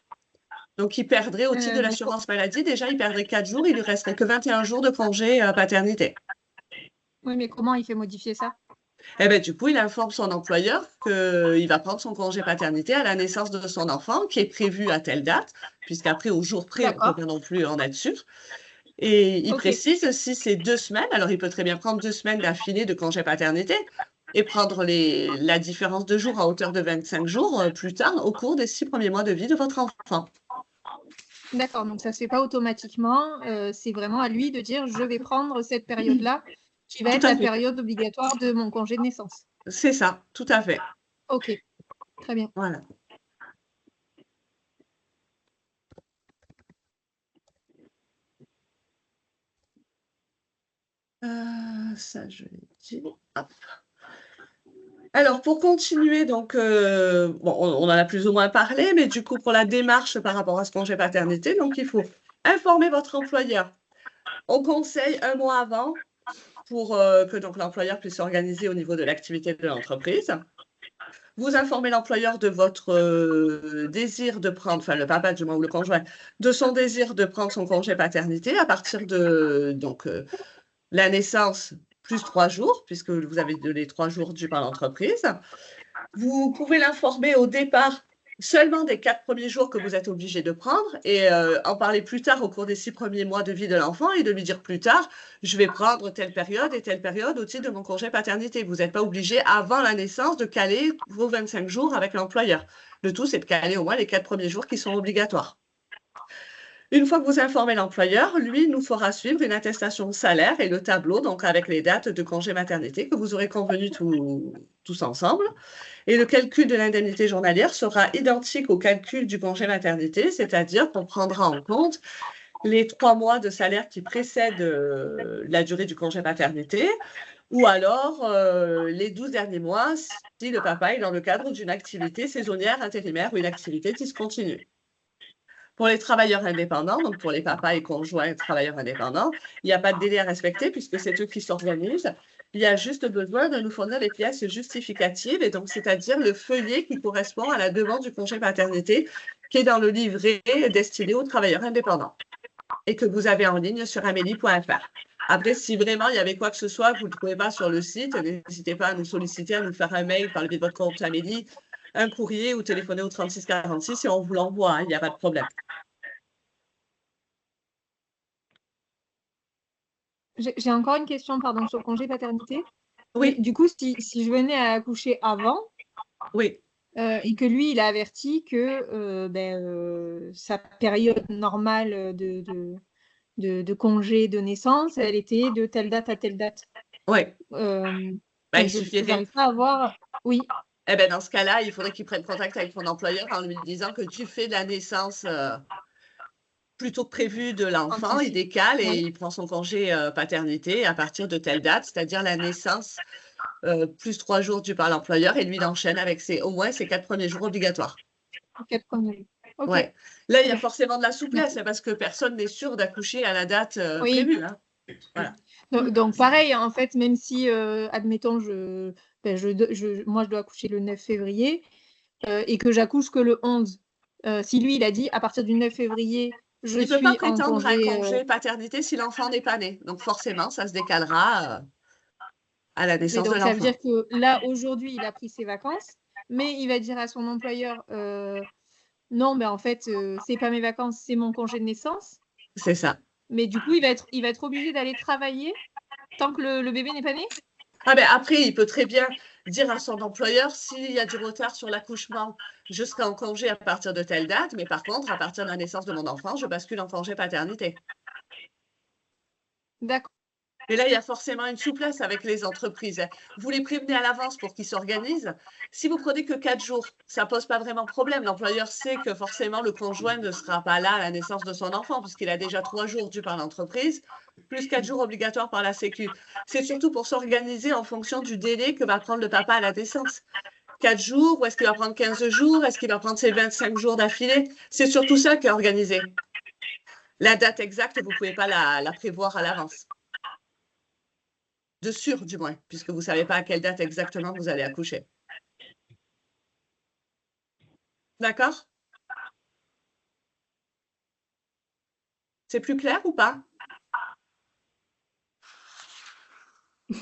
Donc, il perdrait au titre de l'assurance maladie. Déjà, il perdrait 4 jours, il lui resterait que 21 jours de congé paternité. Oui, mais comment il fait modifier ça? Eh bien, du coup, il informe son employeur qu'il va prendre son congé paternité à la naissance de son enfant, qui est prévu à telle date, puisqu'après, au jour près, on ne peut pas non plus en être sûr. Et il précise si c'est 2 semaines, alors il peut très bien prendre 2 semaines d'affilée de congé paternité et prendre la différence de jours à hauteur de 25 jours plus tard au cours des 6 premiers mois de vie de votre enfant. D'accord, donc ça ne se fait pas automatiquement. C'est vraiment à lui de dire je vais prendre cette période-là qui va être la période obligatoire de mon congé de naissance. C'est ça, tout à fait. Ok, très bien. Voilà. Ça, je l'ai dit. Hop. Alors, pour continuer, donc, bon, on en a plus ou moins parlé, mais du coup, pour la démarche par rapport à ce congé paternité, donc, il faut informer votre employeur. On conseille 1 mois avant pour que donc l'employeur puisse s'organiser au niveau de l'activité de l'entreprise. Vous informez l'employeur de votre désir de prendre, enfin le papa du moins ou le conjoint, de son désir de prendre son congé paternité à partir de donc, la naissance plus 3 jours, puisque vous avez donné 3 jours dus par l'entreprise. Vous pouvez l'informer au départ seulement des 4 premiers jours que vous êtes obligé de prendre et en parler plus tard au cours des 6 premiers mois de vie de l'enfant et de lui dire plus tard, je vais prendre telle période et telle période au titre de mon congé paternité. Vous n'êtes pas obligé avant la naissance de caler vos 25 jours avec l'employeur. Le tout, c'est de caler au moins les 4 premiers jours qui sont obligatoires. Une fois que vous informez l'employeur, lui nous fera suivre une attestation de salaire et le tableau, donc avec les dates de congé maternité que vous aurez convenues tous ensemble. Et le calcul de l'indemnité journalière sera identique au calcul du congé maternité, c'est-à-dire qu'on prendra en compte les 3 mois de salaire qui précèdent la durée du congé maternité, ou alors les 12 derniers mois si le papa est dans le cadre d'une activité saisonnière, intérimaire ou une activité discontinue. Pour les travailleurs indépendants, donc pour les papas et conjoints travailleurs indépendants, il n'y a pas de délai à respecter puisque c'est eux qui s'organisent. Il y a juste besoin de nous fournir les pièces justificatives, et donc c'est-à-dire le feuillet qui correspond à la demande du congé paternité qui est dans le livret destiné aux travailleurs indépendants et que vous avez en ligne sur amélie.fr. Après, si vraiment il y avait quoi que ce soit que vous ne trouvez pas sur le site, n'hésitez pas à nous solliciter, à nous faire un mail par le biais de votre compte Amélie, un courrier ou téléphoner au 36 46 et on vous l'envoie, il n'y a pas de problème. J'ai encore une question, pardon, sur le congé paternité. Oui. Et du coup, si je venais à accoucher avant, oui. Et que lui, il a averti que sa période normale de congé de naissance, elle était de telle date à telle date. Oui. Et il je suffirait. n'arrive pas à voir. Oui, Eh ben, dans ce cas-là, il faudrait qu'il prenne contact avec ton employeur en lui disant que tu fais la naissance plutôt que prévu de l'enfant, il Anticipe. décale et Ouais. il prend son congé paternité à partir de telle date, c'est-à-dire la naissance plus 3 jours dus par l'employeur et lui il enchaîne avec au moins ses 4 premiers jours obligatoires. 4 premiers. Ok. Ouais. Là, il y a Ok. forcément de la souplesse parce que personne n'est sûr d'accoucher à la date Oui. prévue. Hein. Voilà. Donc, pareil, en fait, même si, admettons, moi, je dois accoucher le 9 février et que j'accouche que le 11, si lui, il a dit à partir du 9 février, je Il ne peut suis pas en prétendre un congé. congé paternité si l'enfant n'est pas né. Donc, forcément, ça se décalera à la Mais naissance de donc, ça veut l'enfant. dire que là, aujourd'hui, il a pris ses vacances, mais il va dire à son employeur non, en fait, c'est pas mes vacances, c'est mon congé de naissance. C'est ça. Mais du coup, il va être obligé d'aller travailler tant que le bébé n'est pas né. Ah ben après, il peut très bien dire à son employeur s'il y a du retard sur l'accouchement, je serai en congé à partir de telle date, mais par contre, à partir de la naissance de mon enfant, je bascule en congé paternité. D'accord. Et là, il y a forcément une souplesse avec les entreprises. Vous les prévenez à l'avance pour qu'ils s'organisent. Si vous prenez que 4 jours, ça ne pose pas vraiment problème. L'employeur sait que forcément, le conjoint ne sera pas là à la naissance de son enfant, puisqu'il a déjà 3 jours dus par l'entreprise, plus 4 jours obligatoires par la Sécu. C'est surtout pour s'organiser en fonction du délai que va prendre le papa à la naissance. 4 jours, ou est-ce qu'il va prendre 15 jours, est-ce qu'il va prendre ses 25 jours d'affilée? C'est surtout ça qui est organisé. La date exacte, vous ne pouvez pas la prévoir à l'avance. De sûr, du moins, puisque vous ne savez pas à quelle date exactement vous allez accoucher. D'accord? C'est plus clair ou pas? Je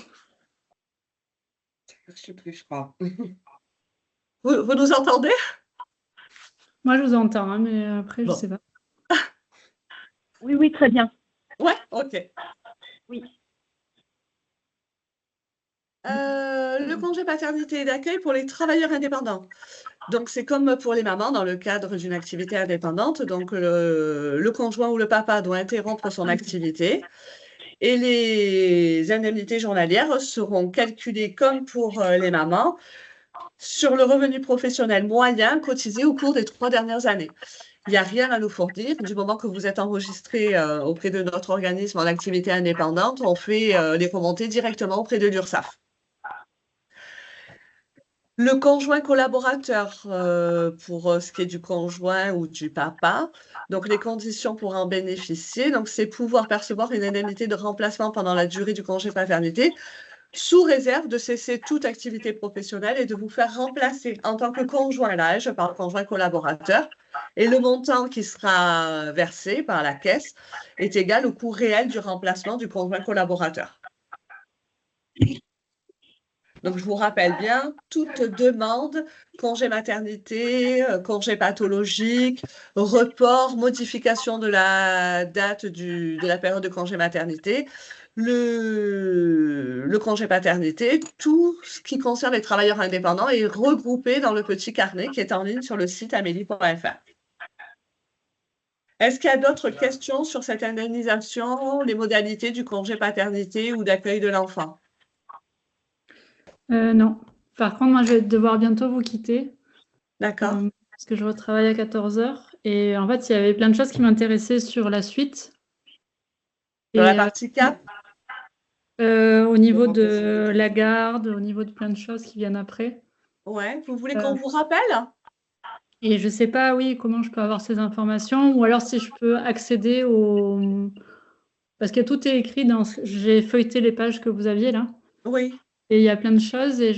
sais plus, je crois. Vous nous entendez? Moi, je vous entends, hein, mais après, Bon. je sais pas. Oui, très bien. Ouais, ok. Oui. Le congé paternité et d'accueil pour les travailleurs indépendants. Donc, c'est comme pour les mamans dans le cadre d'une activité indépendante. Donc, le conjoint ou le papa doit interrompre son activité et les indemnités journalières seront calculées comme pour les mamans sur le revenu professionnel moyen cotisé au cours des 3 dernières années. Il n'y a rien à nous fournir. Du moment que vous êtes enregistré auprès de notre organisme en activité indépendante, on fait les remontées directement auprès de l'URSSAF. Le conjoint collaborateur, pour ce qui est du conjoint ou du papa, donc les conditions pour en bénéficier, donc c'est pouvoir percevoir une indemnité de remplacement pendant la durée du congé paternité, sous réserve de cesser toute activité professionnelle et de vous faire remplacer en tant que conjoint. Là, je parle conjoint collaborateur. Et le montant qui sera versé par la caisse est égal au coût réel du remplacement du conjoint collaborateur. Donc, je vous rappelle bien, toute demande, congé maternité, congé pathologique, report, modification de la date de la période de congé maternité, le congé paternité, tout ce qui concerne les travailleurs indépendants est regroupé dans le petit carnet qui est en ligne sur le site amélie.fr. Est-ce qu'il y a d'autres questions sur cette indemnisation, les modalités du congé paternité ou d'accueil de l'enfant? Non. Par contre, moi, je vais devoir bientôt vous quitter. D'accord. Parce que je retravaille à 14h. Et en fait, il y avait plein de choses qui m'intéressaient sur la suite. Dans la partie cap? Au niveau de la garde, au niveau de plein de choses qui viennent après. Ouais, vous voulez qu'on vous rappelle? Et je ne sais pas, oui, comment je peux avoir ces informations, ou alors si je peux accéder au... Parce que tout est écrit dans... J'ai feuilleté les pages que vous aviez là. Oui. Et il y a plein de choses, et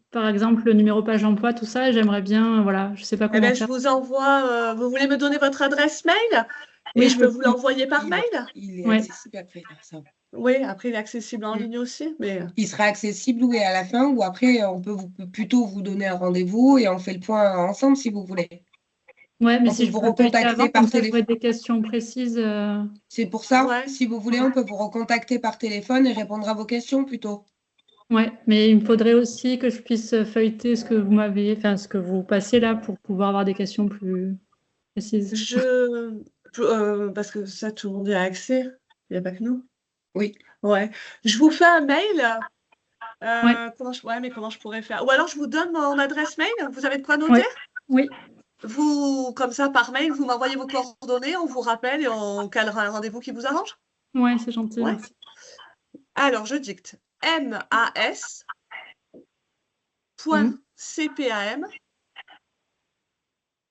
par exemple, le numéro page emploi, tout ça, j'aimerais bien, voilà, je ne sais pas comment faire. Je vous envoie, vous voulez me donner votre adresse mail? Oui, et je peux vous l'envoyer par mail? Il est accessible après ça. Oui, après il est accessible en ligne aussi. Mais... Il sera accessible, oui, à la fin, ou après, on peut plutôt vous donner un rendez-vous et on fait le point ensemble si vous voulez. Oui, mais si vous je peux recontacter par téléphone. des questions précises. C'est pour ça, si vous voulez, on peut vous recontacter par téléphone et répondre à vos questions plutôt. Oui, mais il me faudrait aussi que je puisse feuilleter ce que vous m'avez, enfin ce que vous passiez là pour pouvoir avoir des questions plus précises. Parce que ça, tout le monde y a accès. Il n'y a pas que nous. Oui. Ouais. Je vous fais un mail. Ouais. Mais comment je pourrais faire? Ou alors je vous donne mon adresse mail. Vous avez de quoi noter? Oui. Vous, comme ça, par mail, vous m'envoyez vos coordonnées, on vous rappelle et on calera un rendez-vous qui vous arrange? Ouais, c'est gentil, Ouais. merci. Alors, je dicte mas.cpam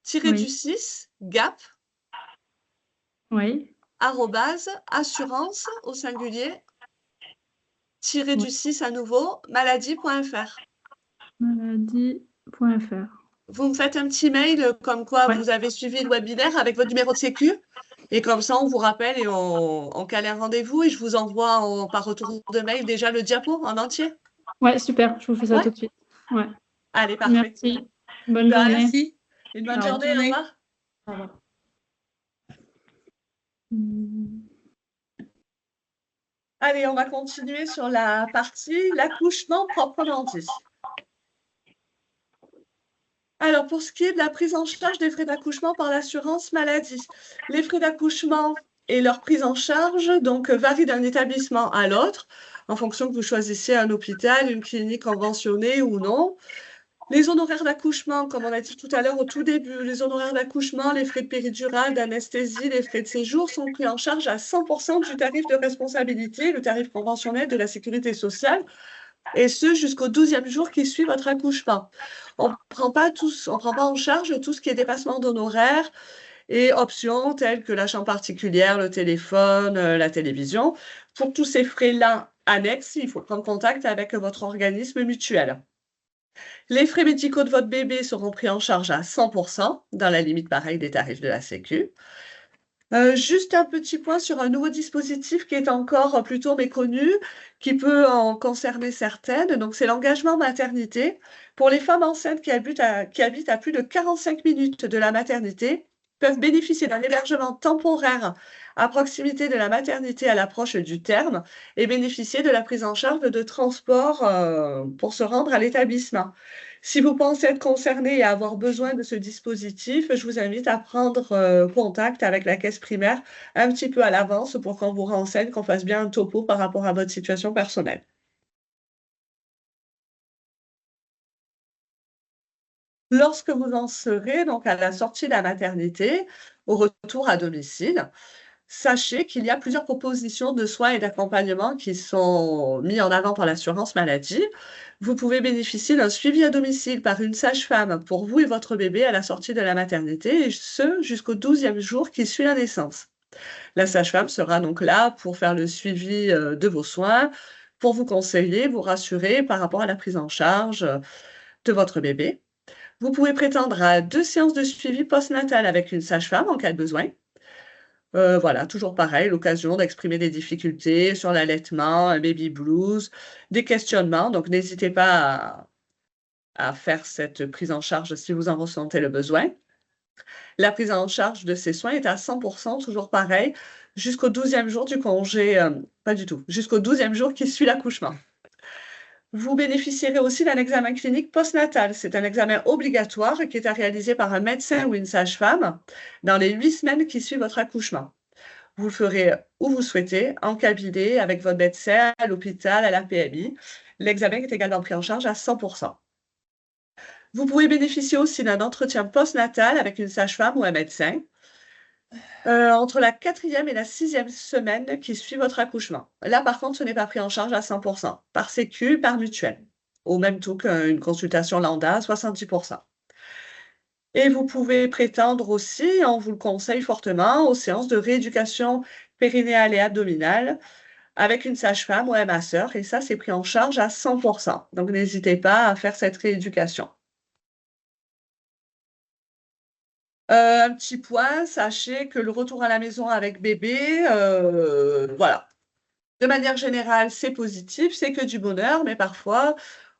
tiré du 6 gap Oui. arrobase assurance au singulier tiré du 6 à nouveau maladie.fr. Maladie.fr. Vous me faites un petit mail comme quoi Ouais. vous avez suivi le webinaire avec votre numéro de sécu et comme ça on vous rappelle et on cale un rendez-vous et je vous envoie par retour de mail déjà le diapo en entier. Ouais, super, je vous fais ça Ouais. tout de suite. Ouais. Allez, parfait. Merci. Bonne De rien. journée. Merci. Une bonne Bonne journée, au journée. revoir. Au revoir. Allez, on va continuer sur la partie l'accouchement proprement dit. Alors, pour ce qui est de la prise en charge des frais d'accouchement par l'assurance maladie, les frais d'accouchement et leur prise en charge donc varient d'un établissement à l'autre en fonction que vous choisissiez un hôpital, une clinique conventionnée ou non. Les honoraires d'accouchement, comme on a dit tout à l'heure au tout début, les honoraires d'accouchement, les frais de péridurale, d'anesthésie, les frais de séjour sont pris en charge à 100% du tarif de responsabilité, le tarif conventionnel de la sécurité sociale, et ce jusqu'au 12e jour qui suit votre accouchement. On ne prend pas en charge tout ce qui est dépassement d'honoraires et options telles que la chambre particulière, le téléphone, la télévision. Pour tous ces frais-là annexes, il faut prendre contact avec votre organisme mutuel. Les frais médicaux de votre bébé seront pris en charge à 100%, dans la limite pareille des tarifs de la Sécu. Juste un petit point sur un nouveau dispositif qui est encore plutôt méconnu, qui peut en concerner certaines. Donc, c'est l'engagement maternité. Pour les femmes enceintes qui habitent à plus de 45 minutes de la maternité, peuvent bénéficier d'un hébergement temporaire à proximité de la maternité à l'approche du terme et bénéficier de la prise en charge de transport pour se rendre à l'établissement. Si vous pensez être concerné et avoir besoin de ce dispositif, je vous invite à prendre contact avec la caisse primaire un petit peu à l'avance pour qu'on vous renseigne, qu'on fasse bien un topo par rapport à votre situation personnelle. Lorsque vous en serez donc à la sortie de la maternité, au retour à domicile, sachez qu'il y a plusieurs propositions de soins et d'accompagnement qui sont mis en avant par l'assurance maladie. Vous pouvez bénéficier d'un suivi à domicile par une sage-femme pour vous et votre bébé à la sortie de la maternité, et ce jusqu'au 12e jour qui suit la naissance. La sage-femme sera donc là pour faire le suivi de vos soins, pour vous conseiller, vous rassurer par rapport à la prise en charge de votre bébé. Vous pouvez prétendre à 2 séances de suivi postnatal avec une sage-femme en cas de besoin. Voilà, toujours pareil, l'occasion d'exprimer des difficultés sur l'allaitement, un baby blues, des questionnements. Donc, n'hésitez pas à faire cette prise en charge si vous en ressentez le besoin. La prise en charge de ces soins est à 100%, toujours pareil, jusqu'au 12e jour du congé, pas du tout, jusqu'au 12e jour qui suit l'accouchement. Vous bénéficierez aussi d'un examen clinique postnatal. C'est un examen obligatoire qui est à réaliser par un médecin ou une sage-femme dans les 8 semaines qui suivent votre accouchement. Vous le ferez où vous souhaitez, en cabinet, avec votre médecin, à l'hôpital, à la PMI. L'examen est également pris en charge à 100%. Vous pouvez bénéficier aussi d'un entretien postnatal avec une sage-femme ou un médecin entre la 4e et la 6e semaine qui suit votre accouchement. Là, par contre, ce n'est pas pris en charge à 100%, par Sécu, par mutuelle, au même taux qu'une consultation lambda, 70%. Et vous pouvez prétendre aussi, on vous le conseille fortement, aux séances de rééducation périnéale et abdominale avec une sage-femme ou un masseur, et ça, c'est pris en charge à 100%. Donc, n'hésitez pas à faire cette rééducation. Un petit point, sachez que le retour à la maison avec bébé, voilà. De manière générale, c'est positif, c'est que du bonheur, mais parfois,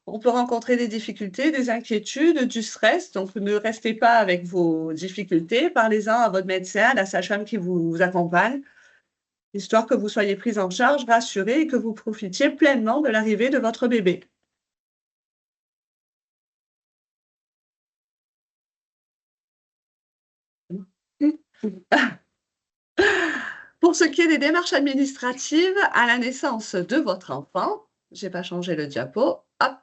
on peut rencontrer des difficultés, des inquiétudes, du stress. Donc, ne restez pas avec vos difficultés. Parlez-en à votre médecin, à la sage-femme qui vous accompagne, histoire que vous soyez prise en charge, rassurée et que vous profitiez pleinement de l'arrivée de votre bébé. Pour Pour ce qui est des démarches administratives à la naissance de votre enfant, je n'ai pas changé le diapo. Hop.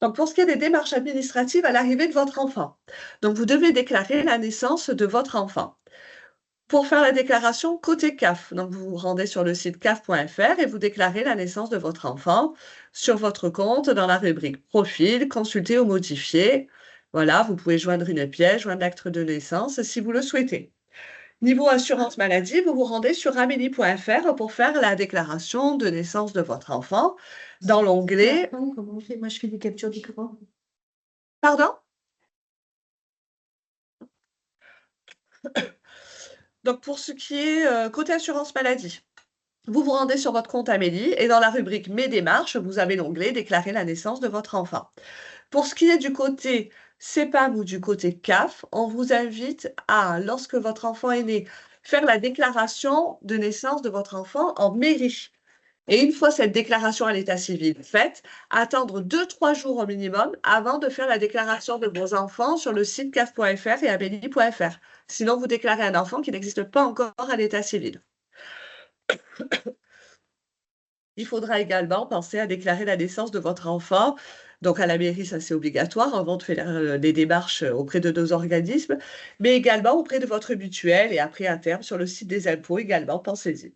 Donc, pour ce qui est des démarches administratives à l'arrivée de votre enfant, donc vous devez déclarer la naissance de votre enfant. Pour faire la déclaration côté CAF, donc vous vous rendez sur le site caf.fr et vous déclarez la naissance de votre enfant sur votre compte dans la rubrique Profil, consulter ou modifier. Voilà, vous pouvez joindre une pièce, joindre l'acte de naissance si vous le souhaitez. Niveau assurance maladie, vous vous rendez sur amélie.fr pour faire la déclaration de naissance de votre enfant. Dans l'onglet... Comment on fait? Moi, je fais des captures d'écran. Pardon? Donc, pour ce qui est côté assurance maladie, vous vous rendez sur votre compte Amélie et dans la rubrique Mes démarches, vous avez l'onglet Déclarer la naissance de votre enfant. Pour ce qui est du côté CEPAM ou du côté CAF, on vous invite à, lorsque votre enfant est né, faire la déclaration de naissance de votre enfant en mairie. Et une fois cette déclaration à l'état civil faite, attendre 2-3 jours au minimum avant de faire la déclaration de vos enfants sur le site caf.fr et amélie.fr. Sinon, vous déclarez un enfant qui n'existe pas encore à l'état civil. Il faudra également penser à déclarer la naissance de votre enfant. Donc, à la mairie, ça c'est obligatoire avant de faire les démarches auprès de nos organismes, mais également auprès de votre mutuelle et après, à terme, sur le site des impôts également, pensez-y.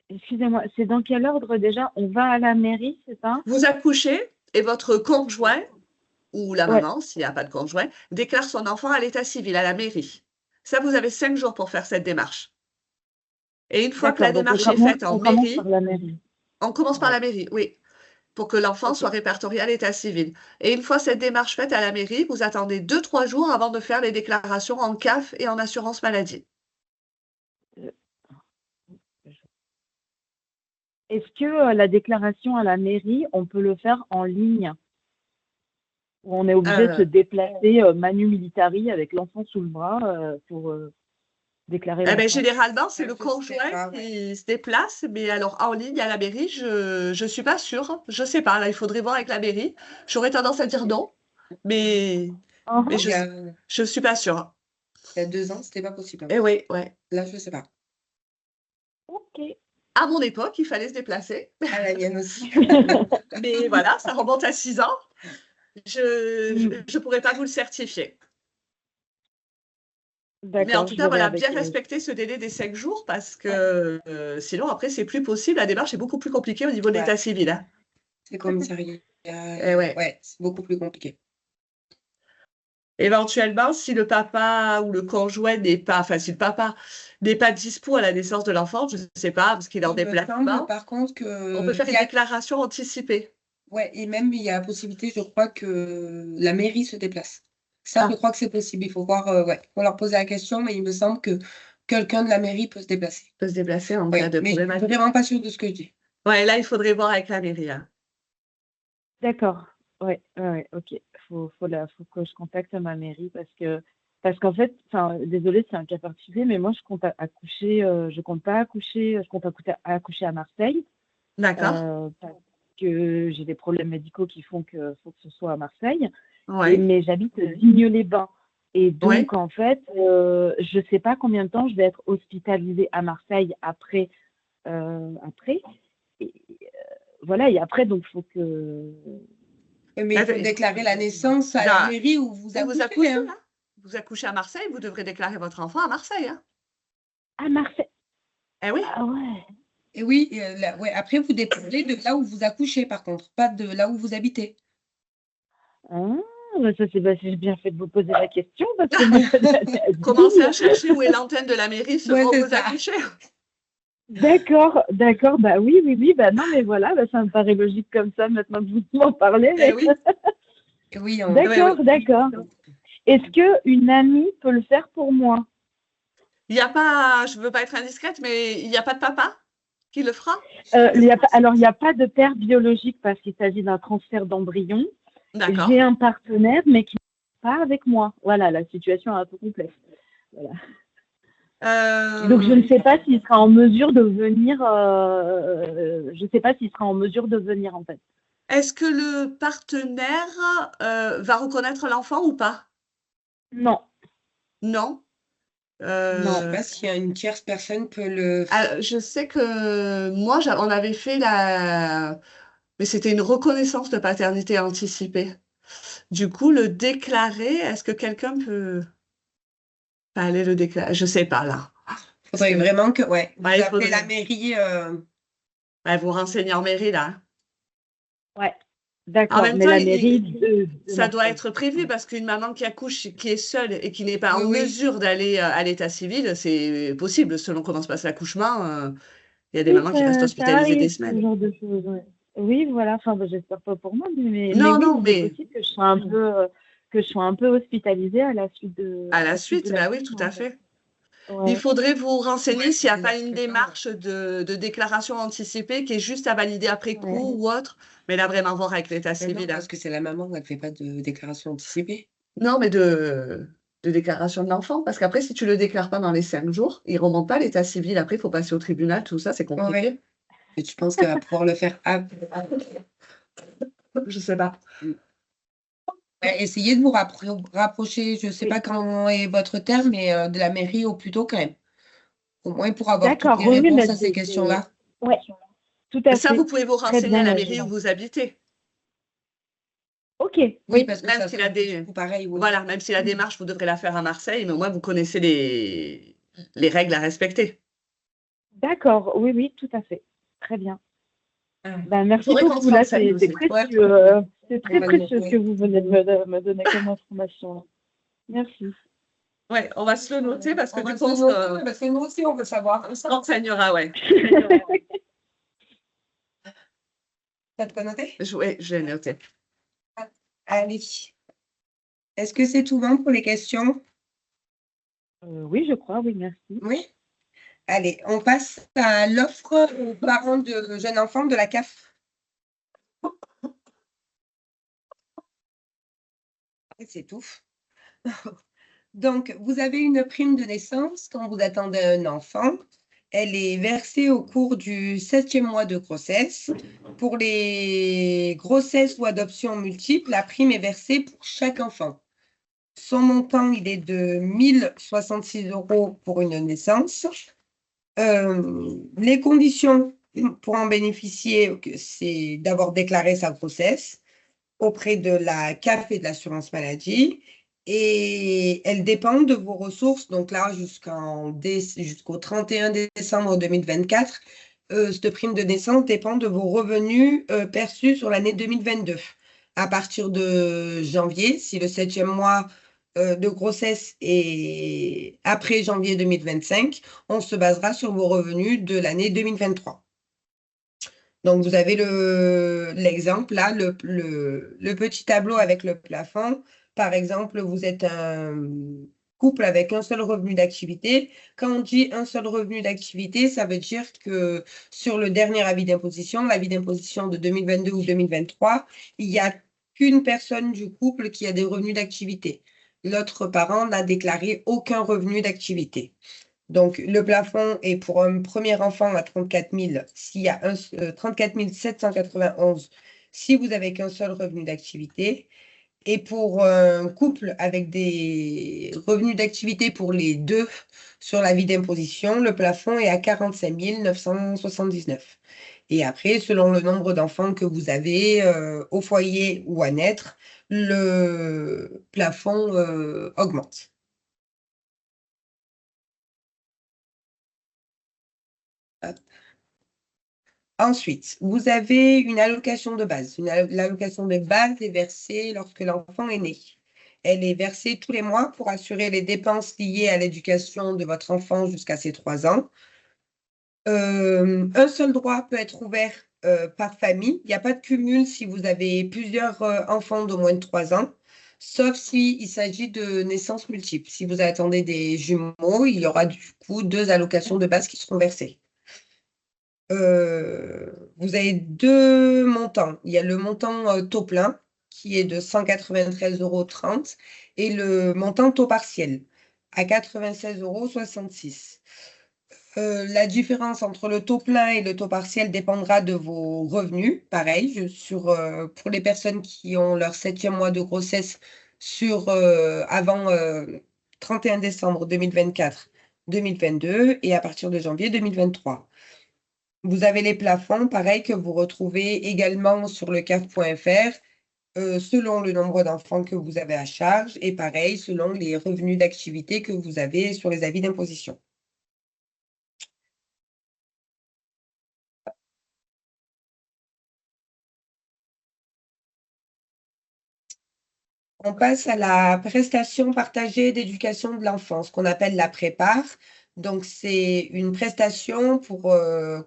Excusez-moi, c'est dans quel ordre déjà? On va à la mairie, c'est ça? Vous accouchez et votre conjoint ou la maman, s'il n'y a pas de conjoint, déclare son enfant à l'état civil, à la mairie. Ça, vous avez 5 jours pour faire cette démarche. Et une fois que la démarche est faite en mairie, on commence par la mairie, oui, pour que l'enfant soit répertorié à l'état civil. Et une fois cette démarche faite à la mairie, vous attendez 2-3 jours avant de faire les déclarations en CAF et en assurance maladie. Est-ce que la déclaration à la mairie, on peut le faire en ligne? Ou on est obligé de se déplacer manu militari avec l'enfant sous le bras pour déclarer l'enfant? Généralement, c'est le conjoint qui se déplace, mais alors en ligne à la mairie, je ne suis pas sûre. Je ne sais pas, là, il faudrait voir avec la mairie. J'aurais tendance à dire non, mais je ne suis pas sûre. Il y a 2 ans, ce n'était pas possible. Eh oui, ouais. Là, je ne sais pas. Ok. À mon époque, il fallait se déplacer. À la mienne aussi. Mais voilà, ça remonte à 6 ans. Je ne pourrais pas vous le certifier. Mais en tout cas, voilà, bien respecter ce délai des 5 jours parce que sinon, après, c'est plus possible. La démarche est beaucoup plus compliquée au niveau de l'état civil. Hein. C'est commissariat. Ouais, c'est beaucoup plus compliqué. Éventuellement, si le papa ou le conjoint n'est pas, enfin, si le papa n'est pas dispo à la naissance de l'enfant, je ne sais pas, parce qu'il est en déplacement. Par contre, on peut faire une déclaration anticipée. Oui, et même il y a la possibilité, je crois, que la mairie se déplace. Ça, je crois que c'est possible. Il faut voir, faut leur poser la question, mais il me semble que quelqu'un de la mairie peut se déplacer. Peut se déplacer en cas de problème. Mais je ne suis vraiment pas sûre de ce que je dis. Ouais, là, il faudrait voir avec la mairie. Hein. D'accord. Ouais, ok. Faut que je contacte ma mairie parce qu'en fait, désolée, c'est un cas particulier, mais moi je compte accoucher à Marseille. D'accord. Parce que j'ai des problèmes médicaux qui font que faut que ce soit à Marseille. Ouais. Mais j'habite Vigneux-les-Bains. Et donc, en fait, je ne sais pas combien de temps je vais être hospitalisée à Marseille après. Et, voilà, et après, donc, il faut que... Mais il faut déclarer la naissance à la mairie où vous accouchez. Hein. Vous accouchez à Marseille, vous devrez déclarer votre enfant à Marseille. Hein. À Marseille? Eh oui. Ah ouais. Et oui, après, vous déposez de là où vous accouchez, par contre, pas de là où vous habitez. Ça, j'ai bien fait de vous poser la question. Parce que commencez à chercher où est l'antenne de la mairie selon où vous accouchez. D'accord. Bah oui. Bah non, mais voilà, ça me paraît logique comme ça maintenant que vous m'en parlez. Mais... oui. Oui, D'accord. Est-ce qu'une amie peut le faire pour moi? Il n'y a pas, je ne veux pas être indiscrète, mais il n'y a pas de papa qui le fera? Il n'y a pas de père biologique parce qu'il s'agit d'un transfert d'embryon. D'accord. J'ai un partenaire, mais qui n'est pas avec moi. Voilà, la situation est un peu complexe. Voilà. Donc, je ne sais pas s'il sera en mesure de venir. En fait. Est-ce que le partenaire va reconnaître l'enfant ou pas? Non. Non. Je ne sais pas s'il y a une tierce personne peut le faire. Je sais que moi, on avait fait mais c'était une reconnaissance de paternité anticipée. Du coup, le déclarer, est-ce que quelqu'un peut aller le déclarer? Je sais pas là. Il faudrait vraiment que, ouais, vous Ouais, il appelez la faudrait. mairie. Ouais, vous renseignez en mairie là, hein. Ouais, En d'accord. même Mais temps, la mairie de ça doit Marseille. être prévu parce qu'une maman qui accouche, qui est seule et qui n'est pas Oui, en oui. mesure d'aller à l'état civil, c'est possible selon comment se passe l'accouchement. Il y a des Oui, mamans qui restent ça hospitalisées des arrive, ce semaines. genre de choses. Ouais. Oui, voilà. Enfin, bah, j'espère pas pour moi, mais Non, oui, non, il est mais possible que je sois un peu hospitalisée à la suite à la de suite, bah oui, tout l'accouchement, à en fait. fait. Il Ouais. faudrait vous renseigner Ouais, s'il n'y a c'est pas des une inscriptions, démarche de déclaration anticipée qui est juste à valider après Ouais. coup ou autre, mais là vraiment voir avec l'état Mais non, civil, hein. parce que c'est la maman, elle ne fait pas de déclaration anticipée. Non, mais de déclaration de l'enfant, parce qu'après, si tu le déclares pas dans les 5 jours, il remonte pas à l'état civil. Après, il faut passer au tribunal, tout ça, c'est compliqué. Ouais. Et tu penses qu'elle va pouvoir le faire après? Je sais pas. Ouais, essayez de vous rapprocher, je ne sais Oui. pas quand est votre terme, mais de la mairie au plus tôt quand même. Au moins pour avoir toutes D'accord, les oui, oui, réponses mais à ces questions-là. ouais, tout à Ça, vous fait. pouvez vous Très renseigner bien, à la bah, mairie où vous habitez. Ok, Oui, oui, parce que Même ça si sera du coup pareil. Oui. voilà, même si la démarche, vous devrez la faire à Marseille, mais au moins, vous connaissez les règles à respecter. d'accord, oui, oui, tout à fait. Très bien. Ah. Ben, Il merci faudrait qu'on se beaucoup. Là, renseigne c'est aussi. précieux. C'est très va le précieux ce noter. que vous venez de me donner comme information, là. Merci. Ouais, on va se le noter parce que On va du se coup, le noter, parce que nous aussi, on veut savoir. on se renseignera, ouais. Ça te noté? Ouais, je l'ai noté. Allez. Est-ce que c'est tout bon pour les questions? Oui, je crois, oui, merci. Oui. Allez, on passe à l'offre aux parents de jeunes enfants de la CAF. C'est tout. Donc, vous avez une prime de naissance quand vous attendez un enfant. Elle est versée au cours du 7e mois de grossesse. Pour les grossesses ou adoptions multiples, la prime est versée pour chaque enfant. Son montant, il est de 1 066 € pour une naissance. Les conditions pour en bénéficier, c'est d'avoir déclaré sa grossesse auprès de la CAF et de l'assurance maladie. Et elles dépendent de vos ressources. Donc là, jusqu'au 31 décembre 2024, cette prime de naissance dépend de vos revenus perçus sur l'année 2022. À partir de janvier, si le 7e mois de grossesse est après janvier 2025, on se basera sur vos revenus de l'année 2023. Donc, vous avez l'exemple là, le petit tableau avec le plafond. Par exemple, vous êtes un couple avec un seul revenu d'activité. Quand on dit un seul revenu d'activité, ça veut dire que sur le dernier avis d'imposition, l'avis d'imposition de 2022 ou 2023, il n'y a qu'une personne du couple qui a des revenus d'activité. L'autre parent n'a déclaré aucun revenu d'activité. Donc, le plafond est pour un premier enfant à 34 000, s'il y a 34 791 si vous n'avez qu'un seul revenu d'activité. Et pour un couple avec des revenus d'activité pour les deux sur l'avis d'imposition, le plafond est à 45 979. Et après, selon le nombre d'enfants que vous avez au foyer ou à naître, le plafond augmente. Ensuite, vous avez une allocation de base. L'allocation de base est versée lorsque l'enfant est né. Elle est versée tous les mois pour assurer les dépenses liées à l'éducation de votre enfant jusqu'à ses 3 ans. Un seul droit peut être ouvert par famille. Il n'y a pas de cumul si vous avez plusieurs enfants d'au moins de 3 ans, sauf s'il s'agit de naissances multiples. Si vous attendez des jumeaux, il y aura du coup 2 allocations de base qui seront versées. Vous avez 2 montants. Il y a le montant taux plein qui est de 193,30 € et le montant taux partiel à 96,66 €. La différence entre le taux plein et le taux partiel dépendra de vos revenus. Pareil, pour les personnes qui ont leur 7e mois de grossesse avant 31 décembre 2024, 2022 et à partir de janvier 2023. Vous avez les plafonds, pareil, que vous retrouvez également sur le CAF.fr, selon le nombre d'enfants que vous avez à charge et pareil, selon les revenus d'activité que vous avez sur les avis d'imposition. On passe à la prestation partagée d'éducation de l'enfant, ce qu'on appelle la prépare. Donc, c'est une prestation pour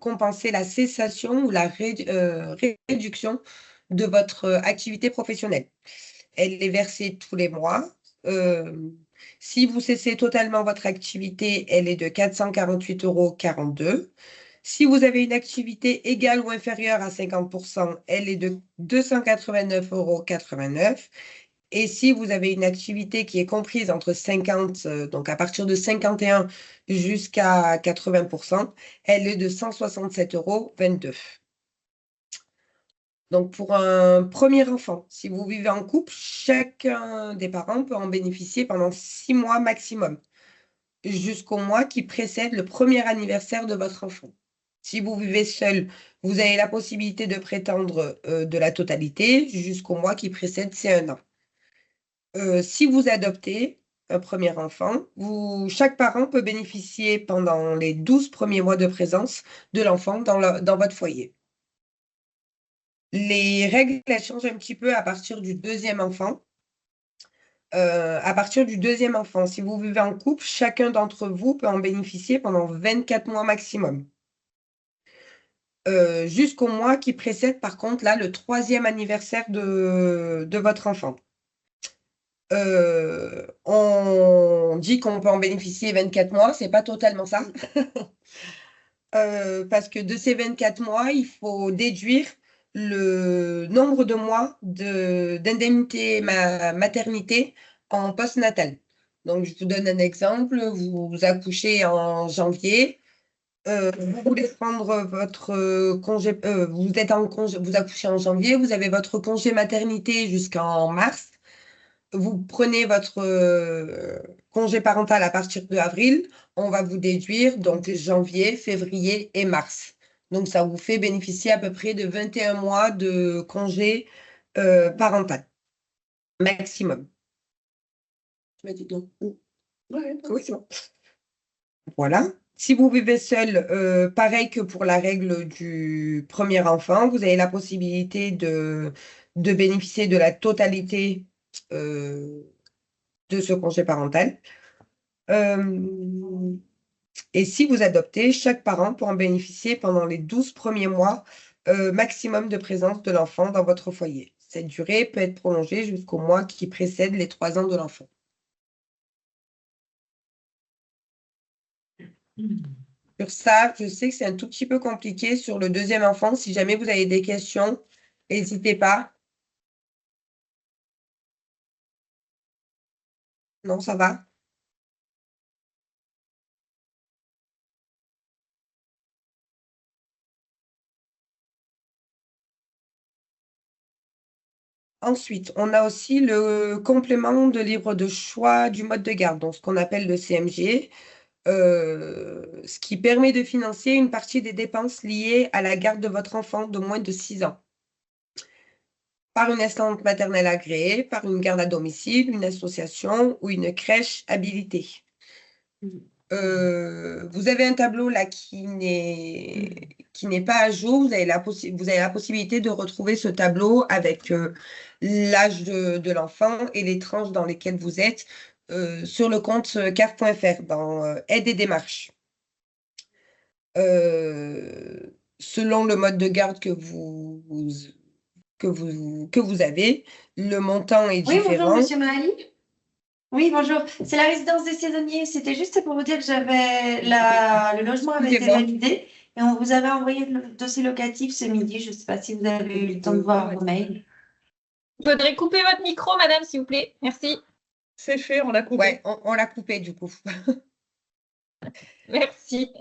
compenser la cessation ou la réduction de votre activité professionnelle. Elle est versée tous les mois. Si vous cessez totalement votre activité, elle est de 448,42 €. Si vous avez une activité égale ou inférieure à 50%, elle est de 289,89 €. Et si vous avez une activité qui est comprise entre 50, donc à partir de 51 jusqu'à 80%, elle est de 167,22 €. Donc, pour un premier enfant, si vous vivez en couple, chacun des parents peut en bénéficier pendant 6 mois maximum, jusqu'au mois qui précède le premier anniversaire de votre enfant. Si vous vivez seul, vous avez la possibilité de prétendre de la totalité jusqu'au mois qui précède ces 1 an. Si vous adoptez un premier enfant, chaque parent peut bénéficier pendant les 12 premiers mois de présence de l'enfant dans votre foyer. Les règles, elles changent un petit peu à partir du deuxième enfant. À partir du deuxième enfant, si vous vivez en couple, chacun d'entre vous peut en bénéficier pendant 24 mois maximum. Jusqu'au mois qui précède, par contre, là, le 3e anniversaire de votre enfant. On dit qu'on peut en bénéficier 24 mois, c'est pas totalement ça. Parce que de ces 24 mois, il faut déduire le nombre de mois d'indemnité maternité en postnatal. Donc, je vous donne un exemple. Vous accouchez en janvier. Vous voulez prendre votre congé, vous accouchez en janvier, vous avez votre congé maternité jusqu'en mars. Vous prenez votre congé parental à partir de avril, on va vous déduire donc janvier, février et mars. Donc, ça vous fait bénéficier à peu près de 21 mois de congé parental maximum. Tu m'as dit non? Ouais, oui, c'est bon. Voilà. Si vous vivez seul, pareil que pour la règle du premier enfant, vous avez la possibilité de bénéficier de la totalité de ce congé parental. Et si vous adoptez, chaque parent peut en bénéficier pendant les 12 premiers mois maximum de présence de l'enfant dans votre foyer. Cette durée peut être prolongée jusqu'au mois qui précède les 3 ans de l'enfant. Sur ça, je sais que c'est un tout petit peu compliqué sur le deuxième enfant. Si jamais vous avez des questions, n'hésitez pas. Non, ça va? Ensuite, on a aussi le complément de libre de choix du mode de garde, donc ce qu'on appelle le CMG, ce qui permet de financer une partie des dépenses liées à la garde de votre enfant de moins de 6 ans. Par une instance maternelle agréée, par une garde à domicile, une association ou une crèche habilitée. Vous avez un tableau là qui n'est pas à jour. Vous avez la possibilité de retrouver ce tableau avec l'âge de l'enfant et les tranches dans lesquelles vous êtes sur le compte CAF.fr dans Aide et démarches. Selon le mode de garde que vous avez, le montant est différent. Oui, bonjour, monsieur Mahali. Oui, bonjour. C'est la résidence des saisonniers. C'était juste pour vous dire que le logement avait été validé et on vous avait envoyé le dossier locatif ce midi. Je ne sais pas si vous avez eu le temps de voir vos mails. Vous faudrait couper votre micro, madame, s'il vous plaît. Merci. C'est fait, on l'a coupé. Ouais, on l'a coupé du coup. Merci.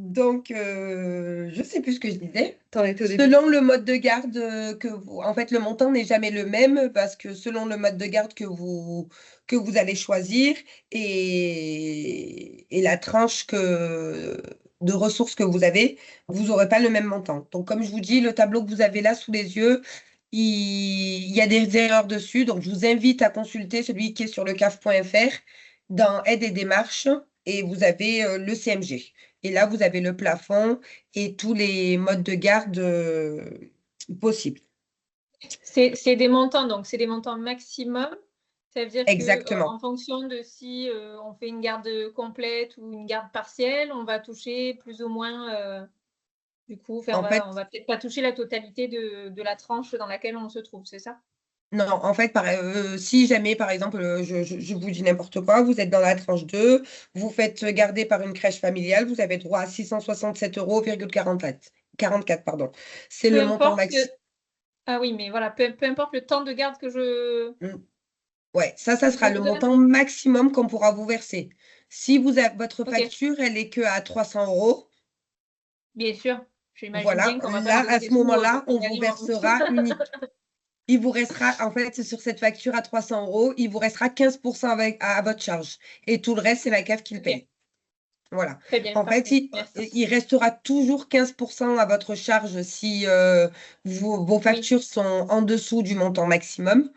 Donc, je ne sais plus ce que je disais. T'en étais au début. Selon le mode de garde en fait, le montant n'est jamais le même parce que selon le mode de garde que vous allez choisir et la tranche de ressources que vous avez, vous n'aurez pas le même montant. Donc, comme je vous dis, le tableau que vous avez là sous les yeux, il y a des erreurs dessus. Donc, je vous invite à consulter celui qui est sur le CAF.fr dans Aide et démarches et vous avez le CMG. Et là, vous avez le plafond et tous les modes de garde possibles. C'est des montants, donc c'est des montants maximum. Ça veut dire Exactement. qu'en fonction de si on fait une garde complète ou une garde partielle, on va toucher plus ou moins, du coup, on va peut-être pas toucher la totalité de la tranche dans laquelle on se trouve, c'est ça? Non, en fait, si jamais, par exemple, je vous dis n'importe quoi, vous êtes dans la tranche 2, vous faites garder par une crèche familiale, vous avez droit à 667,44 €. Pardon. C'est le montant maximum. Ah oui, mais voilà, peu importe le temps de garde que je... Ouais, ça sera le montant maximum qu'on pourra vous verser. Si votre facture, elle est que à 300 €. Bien sûr, j'imagine voilà, bien qu'on va là, pas à ce moment-là, on vous versera il vous restera, en fait, sur cette facture à 300 €, il vous restera 15% à votre charge. Et tout le reste, c'est la CAF qui le paye. Voilà. Très bien, en fait, il restera toujours 15% à votre charge si vos factures sont en dessous du montant maximum.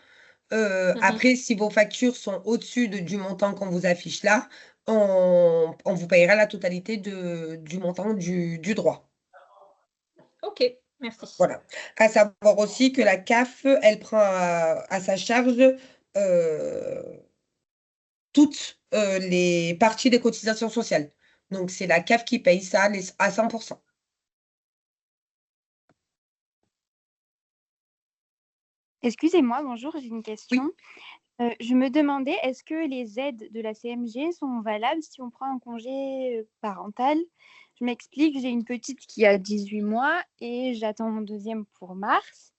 Après, si vos factures sont au-dessus du montant qu'on vous affiche là, on vous payera la totalité du montant du droit. Ok, merci. Voilà. À savoir aussi que la CAF, elle prend à sa charge toutes les parties des cotisations sociales. Donc, c'est la CAF qui paye ça à 100%. Excusez-moi, bonjour, j'ai une question. Je me demandais, est-ce que les aides de la CMG sont valables si on prend un congé parental? Je m'explique, j'ai une petite qui a 18 mois et j'attends mon deuxième pour mars.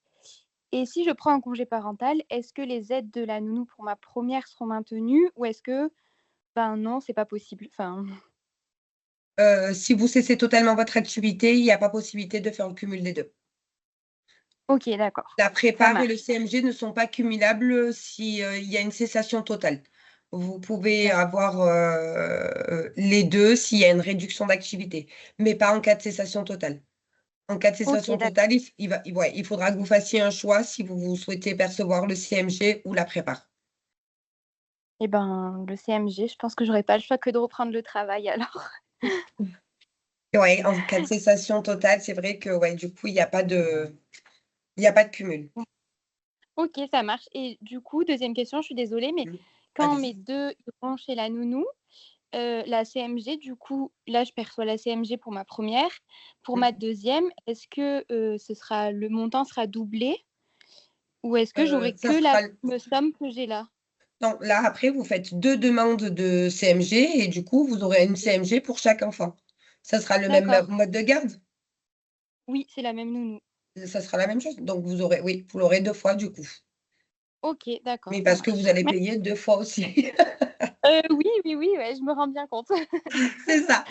Et si je prends un congé parental, est-ce que les aides de la nounou pour ma première seront maintenues ou est-ce que, non, c'est pas possible? Si vous cessez totalement votre activité, il n'y a pas possibilité de faire le cumul des deux. Ok, d'accord. La prépare et le CMG ne sont pas cumulables s'il y a une cessation totale. Vous pouvez avoir les deux s'il y a une réduction d'activité, mais pas en cas de cessation totale. En cas de cessation totale, il faudra que vous fassiez un choix si vous souhaitez percevoir le CMG ou la prépare. Eh bien, le CMG, je pense que je n'aurai pas le choix que de reprendre le travail alors. Oui, en cas de cessation totale, c'est vrai que du coup, il n'y a pas de cumul. Ok, ça marche. Et du coup, deuxième question, je suis désolée, mais quand mes deux iront chez la nounou, la CMG, du coup, là, je perçois la CMG pour ma première. Pour ma deuxième, est-ce que le montant sera doublé ou est-ce que j'aurai que la même somme que j'ai là? Non, là, après, vous faites 2 demandes de CMG et du coup, vous aurez une CMG pour chaque enfant. Ça sera le même mode de garde? Oui, c'est la même nounou. Ça sera la même chose. Donc, vous l'aurez 2 fois du coup. Ok, d'accord. Mais parce que vous allez payer 2 fois aussi. Oui, ouais, je me rends bien compte. C'est ça.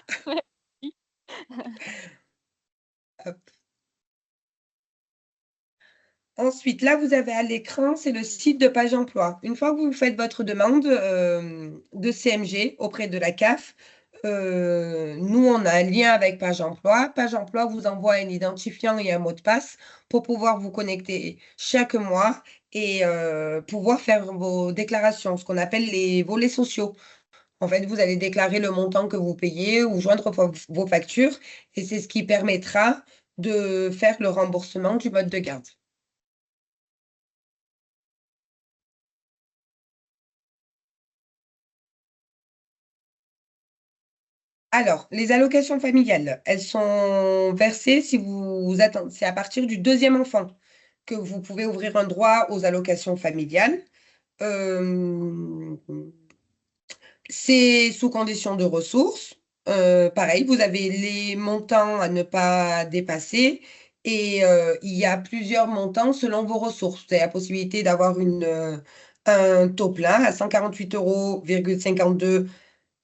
Hop. Ensuite, là, vous avez à l'écran, c'est le site de Page Emploi. Une fois que vous faites votre demande de CMG auprès de la CAF, nous, on a un lien avec Page Emploi. Page Emploi vous envoie un identifiant et un mot de passe pour pouvoir vous connecter chaque mois et pouvoir faire vos déclarations, ce qu'on appelle les volets sociaux. En fait, vous allez déclarer le montant que vous payez ou joindre vos factures et c'est ce qui permettra de faire le remboursement du mode de garde. Alors, les allocations familiales, elles sont versées si vous attendez. C'est à partir du deuxième enfant que vous pouvez ouvrir un droit aux allocations familiales. C'est sous condition de ressources. Pareil, vous avez les montants à ne pas dépasser et il y a plusieurs montants selon vos ressources. Vous avez la possibilité d'avoir un taux plein à 148,52 €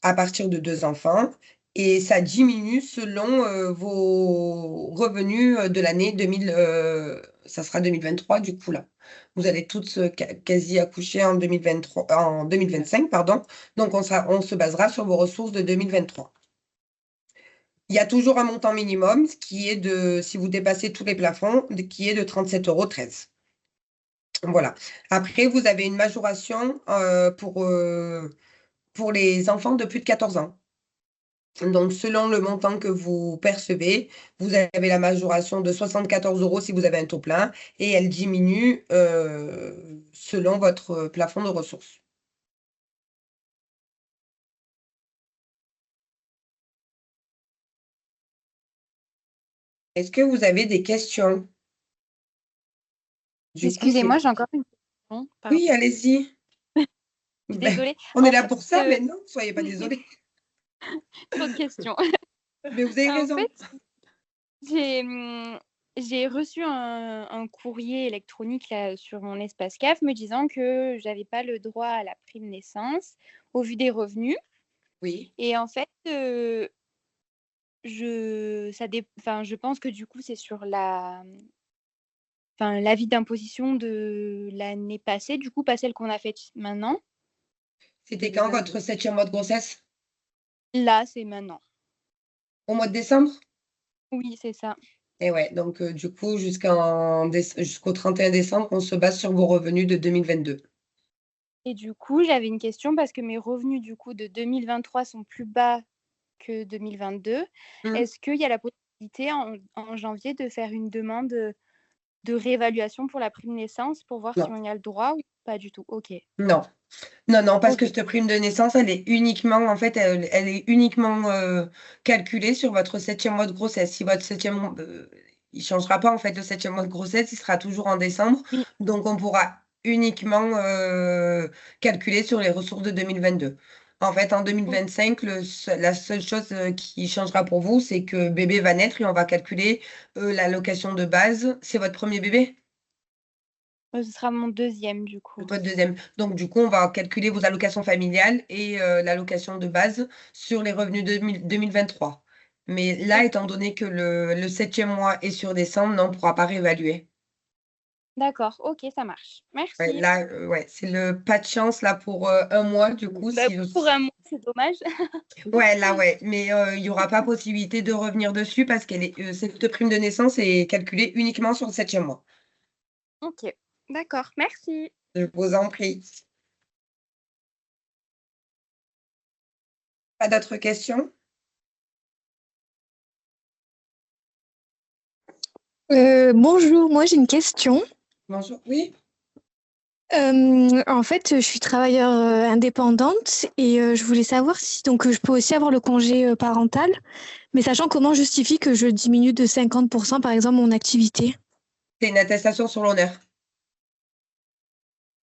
à partir de 2 enfants et ça diminue selon vos revenus de l'année 2000, ça sera 2023 du coup là. Vous allez toutes quasi accoucher en 2025, pardon. Donc on se basera sur vos ressources de 2023. Il y a toujours un montant minimum, qui est de, si vous dépassez tous les plafonds, qui est de 37,13 €. Voilà. Après, vous avez une majoration pour les enfants de plus de 14 ans. Donc, selon le montant que vous percevez, vous avez la majoration de 74 € si vous avez un taux plein et elle diminue selon votre plafond de ressources. Est-ce que vous avez des questions? Excusez-moi, j'ai encore une question. Pardon. Oui, allez-y. Désolée. On est là pour ça, mais non, soyez pas désolés. Trop de questions. Mais vous avez raison. En fait, j'ai reçu un courrier électronique là, sur mon espace CAF me disant que je n'avais pas le droit à la prime naissance au vu des revenus. Oui. Et en fait, je pense que du coup, c'est sur l'avis d'imposition de l'année passée, du coup, pas celle qu'on a faite maintenant. C'était quand votre 7e mois de grossesse? Là, c'est maintenant. Au mois de décembre? Oui, c'est ça. Et ouais, donc du coup, jusqu'au 31 décembre, on se base sur vos revenus de 2022. Et du coup, j'avais une question parce que mes revenus du coup de 2023 sont plus bas que 2022. Est-ce qu'il y a la possibilité en janvier de faire une demande de réévaluation pour la prime naissance pour voir si on y a le droit ou pas du tout? Ok. Non. Non, parce que cette prime de naissance, elle est uniquement, en fait, elle est uniquement calculée sur votre 7e mois de grossesse. Si votre 7e mois, il ne changera pas, en fait, le 7e mois de grossesse, il sera toujours en décembre. Oui. Donc, on pourra uniquement calculer sur les ressources de 2022. En fait, en 2025, la seule chose qui changera pour vous, c'est que bébé va naître et on va calculer l'allocation de base. C'est votre premier bébé? Ce sera mon deuxième, du coup. Votre deuxième. Donc, du coup, on va calculer vos allocations familiales et l'allocation de base sur les revenus 2023. Mais là, étant donné que le 7e mois est sur décembre, non, on ne pourra pas réévaluer. D'accord, ok, ça marche. Merci. Ouais, là, c'est le pas de chance là pour un mois, du coup. Pour un mois, c'est dommage. Ouais. Mais il n'y aura pas possibilité de revenir dessus parce que cette prime de naissance est calculée uniquement sur le 7e mois. Ok, d'accord, merci. Je vous en prie. Pas d'autres questions? Bonjour, moi j'ai une question. Bonjour, oui. En fait, je suis travailleuse indépendante et je voulais savoir si donc je peux aussi avoir le congé parental, mais sachant comment justifie que je diminue de 50% par exemple mon activité. C'est une attestation sur l'honneur.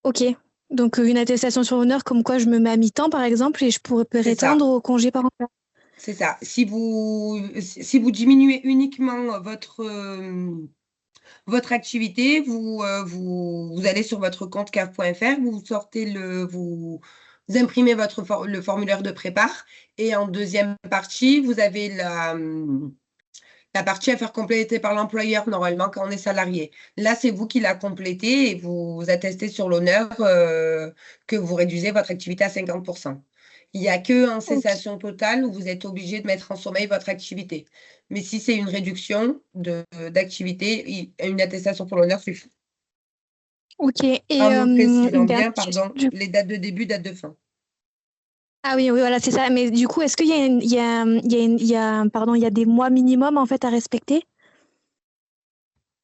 Ok, donc une attestation sur l'honneur comme quoi je me mets à mi-temps par exemple et je pourrais prétendre au congé parental. C'est ça. Si vous diminuez uniquement votre activité, vous allez sur votre compte CAF.fr, vous imprimez le formulaire de prépare et en deuxième partie, vous avez la partie à faire compléter par l'employeur normalement quand on est salarié. Là, c'est vous qui la complétez et vous attestez sur l'honneur que vous réduisez votre activité à 50%. Il n'y a qu'en cessation totale où vous êtes obligé de mettre en sommeil votre activité. Mais si c'est une réduction d'activité, une attestation pour l'honneur suffit. Ok. Et en nous précisant bien, les dates de début, dates de fin. Ah oui, voilà, c'est ça. Mais du coup, est-ce qu'il y a des mois minimum en fait à respecter?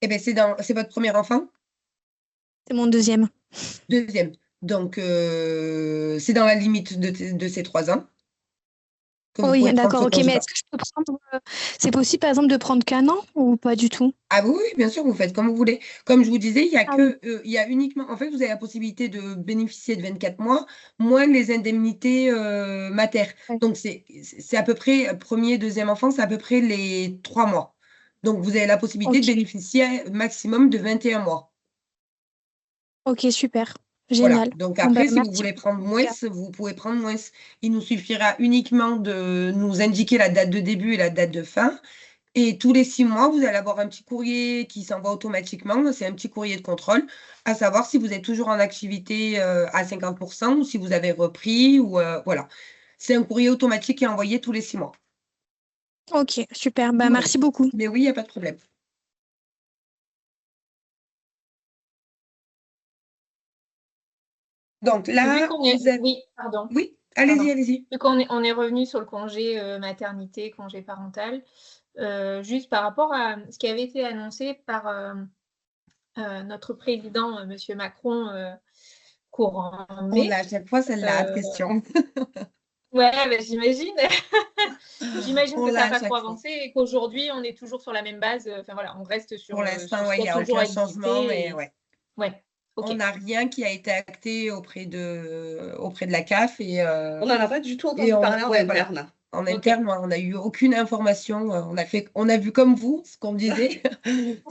Eh bien, c'est votre premier enfant? C'est mon deuxième. Deuxième. Donc, c'est dans la limite de ces 3 ans. Oui, d'accord, ok. Mais est-ce que je peux prendre... C'est possible, par exemple, de prendre qu'un an ou pas du tout? Ah oui, bien sûr, vous faites comme vous voulez. Comme je vous disais, il y a uniquement... En fait, vous avez la possibilité de bénéficier de 24 mois, moins les indemnités mater. Donc, c'est à peu près, premier, deuxième enfant, c'est à peu près les 3 mois. Donc, vous avez la possibilité de bénéficier maximum de 21 mois. Ok, super. Voilà. Génial. Donc Bon, après, bah, si vous merci voulez beaucoup, prendre en tout moins, cas. vous pouvez prendre moins. Il nous suffira uniquement de nous indiquer la date de début et la date de fin. Et tous les 6 mois, vous allez avoir un petit courrier qui s'envoie automatiquement. C'est un petit courrier de contrôle, à savoir si vous êtes toujours en activité à 50% ou si vous avez repris. Ou voilà. C'est un courrier automatique qui est envoyé tous les 6 mois. Ok, super. Bah, Voilà. merci beaucoup. Mais oui, il n'y a pas de problème. Donc Vu là, qu'on est... vous avez... Oui, pardon. Oui, Pardon. allez-y, allez-y. Vu qu'on est, on est revenu sur le congé maternité, congé parental, juste par rapport à ce qui avait été annoncé par notre président, Monsieur Macron, courant On mai. a à chaque fois celle-là de question. Ouais, bah, j'imagine. J'imagine On que l'a ça à n'a pas chaque trop fois. avancé et qu'aujourd'hui, on est toujours sur la même base. Enfin voilà, on reste sur, Pour sur l'instant, ce ouais, qui il n'y a a toujours aucun existé. changement, mais ouais. Ouais, ok. On n'a rien qui a été acté auprès de la CAF et On n'en a pas du tout entendu parler en ouais, voilà. interne. En Ok. interne, on n'a eu aucune information. On a vu comme vous ce qu'on disait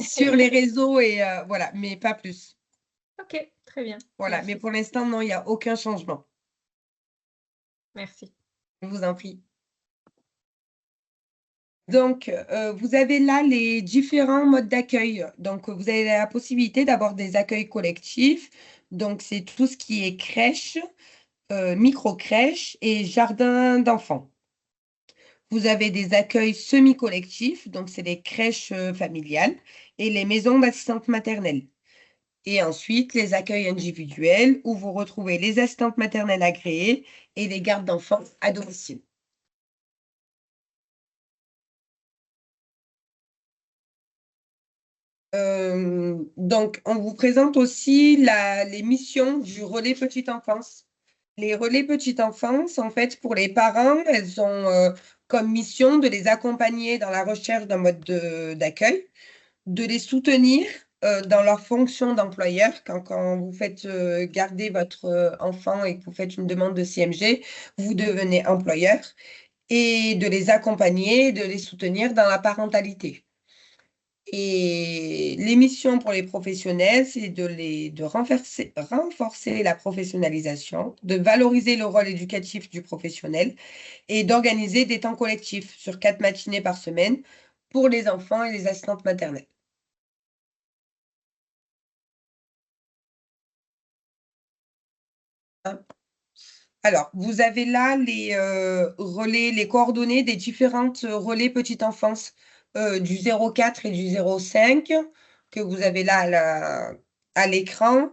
sur les réseaux et voilà, mais pas plus. Ok, très bien. Voilà, Merci. mais pour l'instant, non, il n'y a aucun changement. Merci. Je vous en prie. Donc, vous avez là les différents modes d'accueil. Donc, vous avez la possibilité d'avoir des accueils collectifs. Donc, c'est tout ce qui est crèche, micro-crèche et jardin d'enfants. Vous avez des accueils semi-collectifs, donc c'est les crèches familiales et les maisons d'assistantes maternelles. Et ensuite, les accueils individuels où vous retrouvez les assistantes maternelles agréées et les gardes d'enfants à domicile. Donc, on vous présente aussi les missions du relais petite enfance. Les relais petite enfance, en fait, pour les parents, elles ont comme mission de les accompagner dans la recherche d'un mode d'accueil, de les soutenir dans leur fonction d'employeur. Quand vous faites garder votre enfant et que vous faites une demande de CMG, vous devenez employeur, et de les accompagner, de les soutenir dans la parentalité. Et les missions pour les professionnels, c'est de renforcer la professionnalisation, de valoriser le rôle éducatif du professionnel et d'organiser des temps collectifs sur 4 matinées par semaine pour les enfants et les assistantes maternelles. Alors, vous avez là les relais, les coordonnées des différentes relais petite enfance du 04 et du 05 que vous avez là à l'écran.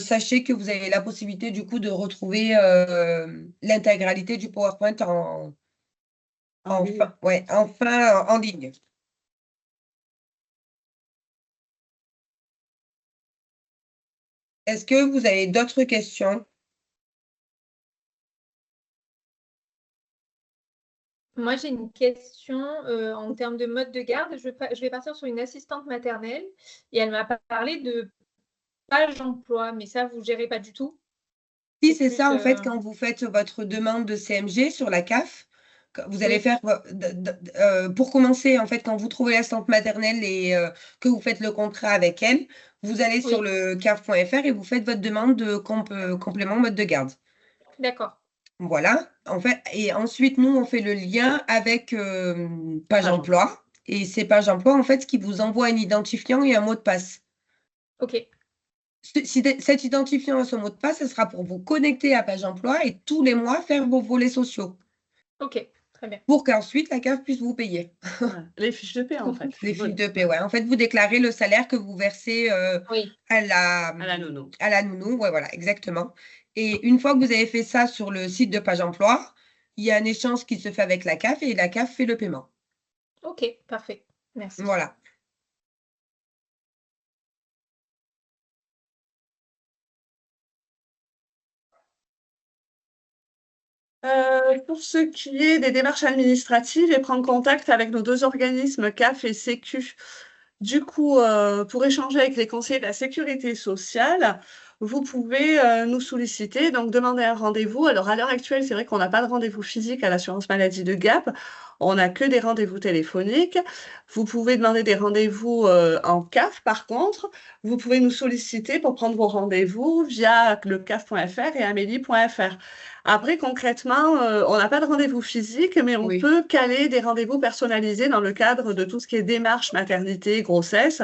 Sachez que vous avez la possibilité du coup de retrouver l'intégralité du PowerPoint en ligne. Est-ce que vous avez d'autres questions? Moi, j'ai une question en termes de mode de garde. Je vais partir sur une assistante maternelle et elle m'a parlé de page emploi, mais ça, vous ne gérez pas du tout? Si, c'est ça, en fait, quand vous faites votre demande de CMG sur la CAF, vous allez faire, pour commencer, en fait, quand vous trouvez l'assistante maternelle et que vous faites le contrat avec elle, vous allez sur le CAF.fr et vous faites votre demande de complément mode de garde. D'accord. Voilà, en fait, et ensuite, nous, on fait le lien avec Page Emploi. Et c'est Page Emploi, en fait, qui vous envoie un identifiant et un mot de passe. Ok. Cet identifiant et ce mot de passe, ce sera pour vous connecter à Page Emploi et tous les mois faire vos volets sociaux. Ok, très bien. Pour qu'ensuite la CAF puisse vous payer. Les fiches de paie, en fait. Les fiches de paie, ouais. En fait, vous déclarez le salaire que vous versez à la nounou. À la nounou, ouais, voilà, exactement. Et une fois que vous avez fait ça sur le site de Page Emploi, il y a un échange qui se fait avec la CAF et la CAF fait le paiement. Ok, parfait. Merci. Voilà. Pour ce qui est des démarches administratives, et prendre contact avec nos 2 organismes, CAF et Sécu. Du coup, pour échanger avec les conseillers de la sécurité sociale, vous pouvez nous solliciter, donc demander un rendez-vous. Alors, à l'heure actuelle, c'est vrai qu'on n'a pas de rendez-vous physique à l'assurance maladie de Gap. On n'a que des rendez-vous téléphoniques. Vous pouvez demander des rendez-vous en CAF, par contre. Vous pouvez nous solliciter pour prendre vos rendez-vous via le CAF.fr et amélie.fr. Après, concrètement, on n'a pas de rendez-vous physique, mais on peut caler des rendez-vous personnalisés dans le cadre de tout ce qui est démarche maternité, grossesse.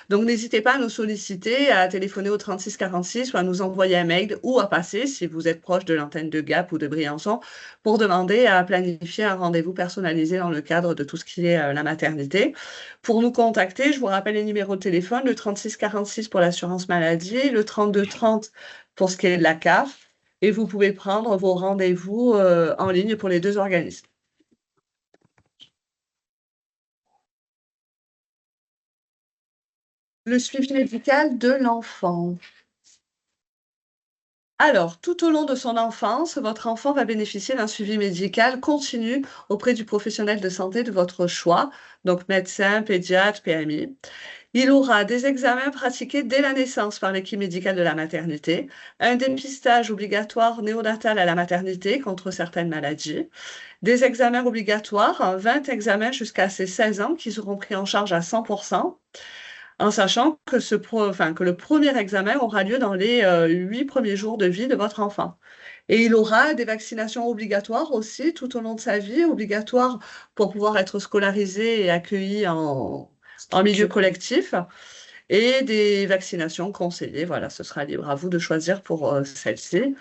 Donc, n'hésitez pas à nous solliciter, à téléphoner au 36 46 ou à nous envoyer un mail ou à passer, si vous êtes proche de l'antenne de Gap ou de Briançon, pour demander à planifier un rendez-vous personnalisé dans le cadre de tout ce qui est la maternité. Pour nous contacter, je vous rappelle les numéros de téléphone, le 36 46 pour l'assurance maladie, le 32 30 pour ce qui est de la CAF. Et vous pouvez prendre vos rendez-vous en ligne pour les 2 organismes. Le suivi médical de l'enfant. Alors, tout au long de son enfance, votre enfant va bénéficier d'un suivi médical continu auprès du professionnel de santé de votre choix, donc médecin, pédiatre, PMI. Il aura des examens pratiqués dès la naissance par l'équipe médicale de la maternité, un dépistage obligatoire néonatal à la maternité contre certaines maladies, des examens obligatoires, 20 examens jusqu'à ses 16 ans qui seront pris en charge à 100%, en sachant que, que le premier examen aura lieu dans les 8 premiers jours de vie de votre enfant. Et il aura des vaccinations obligatoires aussi tout au long de sa vie, obligatoires pour pouvoir être scolarisé et accueilli en milieu collectif, et des vaccinations conseillées. Voilà, ce sera libre à vous de choisir pour celle-ci.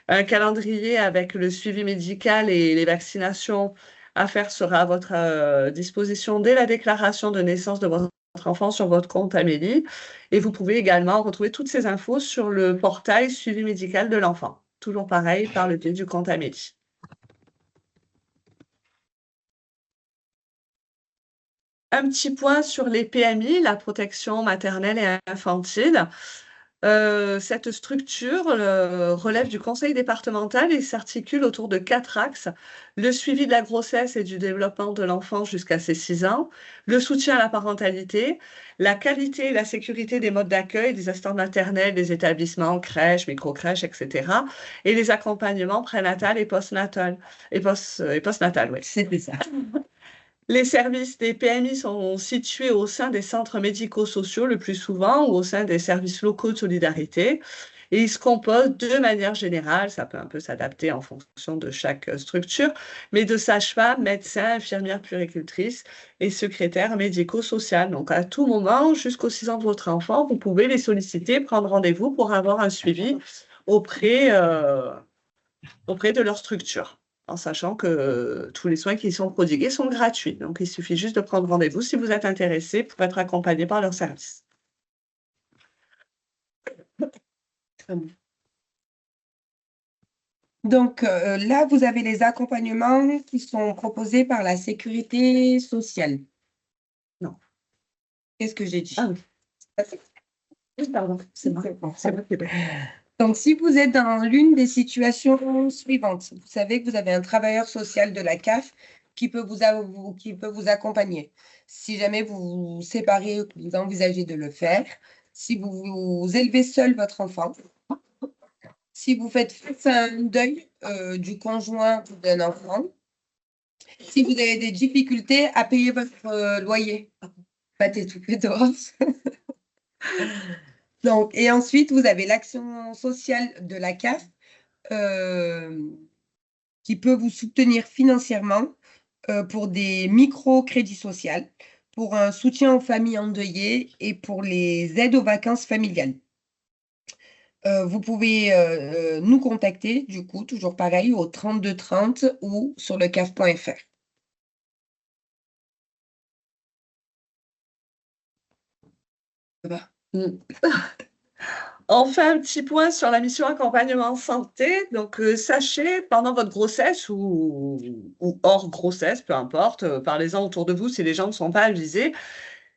Un calendrier avec le suivi médical et les vaccinations à faire sera à votre disposition dès la déclaration de naissance de votre enfant sur votre compte Amélie. Et vous pouvez également retrouver toutes ces infos sur le portail suivi médical de l'enfant. Toujours pareil, par le biais du compte Amélie. Un petit point sur les PMI, la protection maternelle et infantile. Cette structure relève du conseil départemental et s'articule autour de 4 axes. Le suivi de la grossesse et du développement de l'enfant jusqu'à ses 6 ans, le soutien à la parentalité, la qualité et la sécurité des modes d'accueil des assistantes maternelles, des établissements, crèches, micro-crèches, etc. et les accompagnements prénatal et postnatal. Postnatal, oui. C'était ça. Les services des PMI sont situés au sein des centres médico-sociaux le plus souvent ou au sein des services locaux de solidarité. Et ils se composent de manière générale, ça peut un peu s'adapter en fonction de chaque structure, mais de sages-femmes, médecins, infirmières puéricultrices et secrétaires médico-sociales. Donc à tout moment, jusqu'aux 6 ans de votre enfant, vous pouvez les solliciter, prendre rendez-vous pour avoir un suivi auprès de leur structure, en sachant que tous les soins qui y sont prodigués sont gratuits. Donc, il suffit juste de prendre rendez-vous si vous êtes intéressé pour être accompagné par leur service. Donc, là, vous avez les accompagnements qui sont proposés par la sécurité sociale. Non. Qu'est-ce que j'ai dit? Ah oui. Oui, pardon, c'est moi. C'est moi qui ai Donc, si vous êtes dans l'une des situations suivantes, vous savez que vous avez un travailleur social de la CAF qui peut vous accompagner. Si jamais vous vous séparez ou que vous envisagez de le faire, si vous élevez seul votre enfant, si vous faites face à un deuil du conjoint d'un enfant, si vous avez des difficultés à payer votre loyer, pas t'étouffer dehors. Donc, et ensuite, vous avez l'action sociale de la CAF qui peut vous soutenir financièrement pour des micro-crédits sociaux, pour un soutien aux familles endeuillées et pour les aides aux vacances familiales. Vous pouvez nous contacter, du coup, toujours pareil, au 32 30 ou sur le caf.fr. Ça va? Enfin, un petit point sur la mission accompagnement santé. Donc, sachez, pendant votre grossesse ou hors grossesse, peu importe, parlez-en autour de vous si les gens ne sont pas avisés.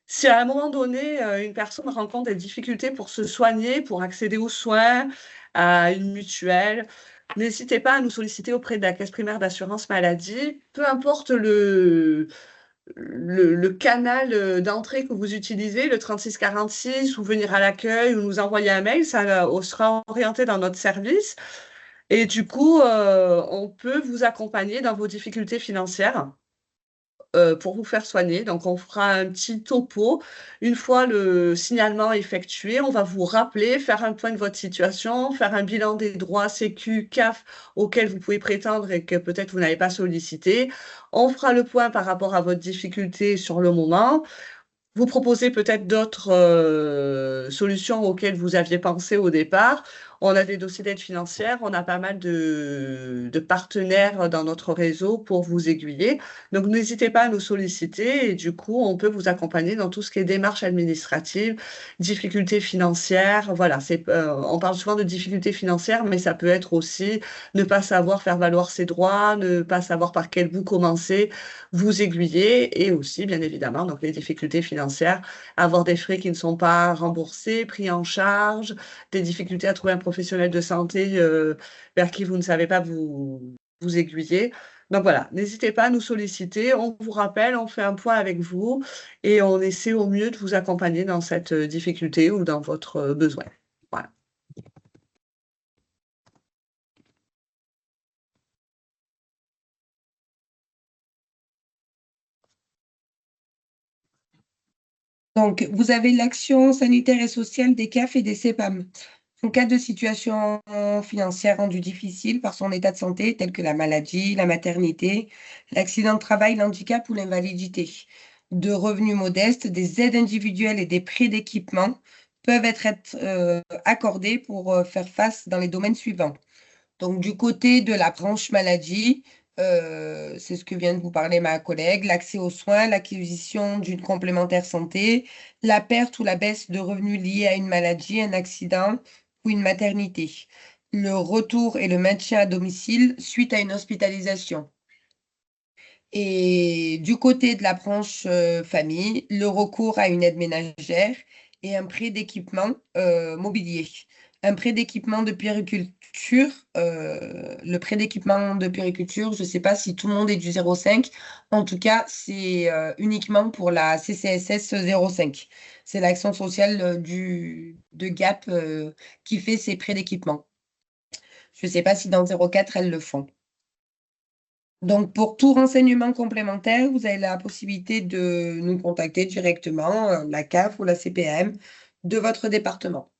Si à un moment donné, une personne rencontre des difficultés pour se soigner, pour accéder aux soins, à une mutuelle, n'hésitez pas à nous solliciter auprès de la caisse primaire d'assurance maladie, peu importe le le canal d'entrée que vous utilisez, le 3646, ou venir à l'accueil, ou nous envoyer un mail, ça sera orienté dans notre service. Et du coup, on peut vous accompagner dans vos difficultés financières pour vous faire soigner. Donc, on fera un petit topo. Une fois le signalement effectué, on va vous rappeler, faire un point de votre situation, faire un bilan des droits Sécu, CAF auxquels vous pouvez prétendre et que peut-être vous n'avez pas sollicité. On fera le point par rapport à votre difficulté sur le moment. Vous proposez peut-être d'autres solutions auxquelles vous aviez pensé au départ. On a des dossiers d'aide financière, on a pas mal de partenaires dans notre réseau pour vous aiguiller. Donc, n'hésitez pas à nous solliciter et du coup, on peut vous accompagner dans tout ce qui est démarches administratives, difficultés financières. Voilà, on parle souvent de difficultés financières, mais ça peut être aussi ne pas savoir faire valoir ses droits, ne pas savoir par quel bout commencer, vous aiguiller et aussi, bien évidemment, donc les difficultés financières, avoir des frais qui ne sont pas remboursés, pris en charge, des difficultés à trouver un professionnel de santé vers qui vous ne savez pas vous aiguiller. Donc voilà, n'hésitez pas à nous solliciter, on vous rappelle, on fait un point avec vous et on essaie au mieux de vous accompagner dans cette difficulté ou dans votre besoin. Voilà. Donc, vous avez l'action sanitaire et sociale des CAF et des CEPAM. En cas de situation financière rendue difficile par son état de santé, tel que la maladie, la maternité, l'accident de travail, l'handicap ou l'invalidité, de revenus modestes, des aides individuelles et des prêts d'équipement peuvent être accordés pour faire face dans les domaines suivants. Donc, du côté de la branche maladie, c'est ce que vient de vous parler ma collègue, l'accès aux soins, l'acquisition d'une complémentaire santé, la perte ou la baisse de revenus liés à une maladie, un accident ou une maternité, le retour et le maintien à domicile suite à une hospitalisation. Et du côté de la branche famille, le recours à une aide ménagère et un prêt d'équipement mobilier. Un prêt d'équipement de puériculture, le prêt d'équipement de puériculture, je ne sais pas si tout le monde est du 0,5. En tout cas, c'est uniquement pour la CCSS 0,5. C'est l'action sociale de Gap qui fait ces prêts d'équipement. Je ne sais pas si dans 0,4, elles le font. Donc, pour tout renseignement complémentaire, vous avez la possibilité de nous contacter directement, la CAF ou la CPAM de votre département.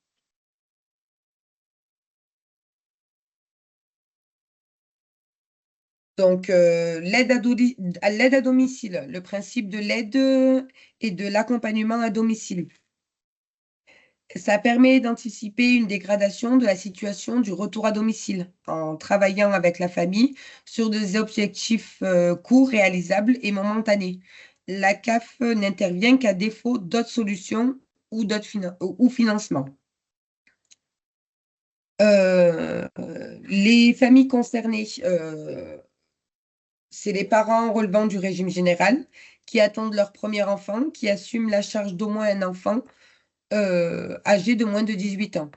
Donc, l'aide à domicile, le principe de l'aide et de l'accompagnement à domicile. Ça permet d'anticiper une dégradation de la situation du retour à domicile en travaillant avec la famille sur des objectifs courts, réalisables et momentanés. La CAF n'intervient qu'à défaut d'autres solutions ou financements. Les familles concernées, c'est les parents relevant du régime général qui attendent leur premier enfant, qui assument la charge d'au moins un enfant âgé de moins de 18 ans.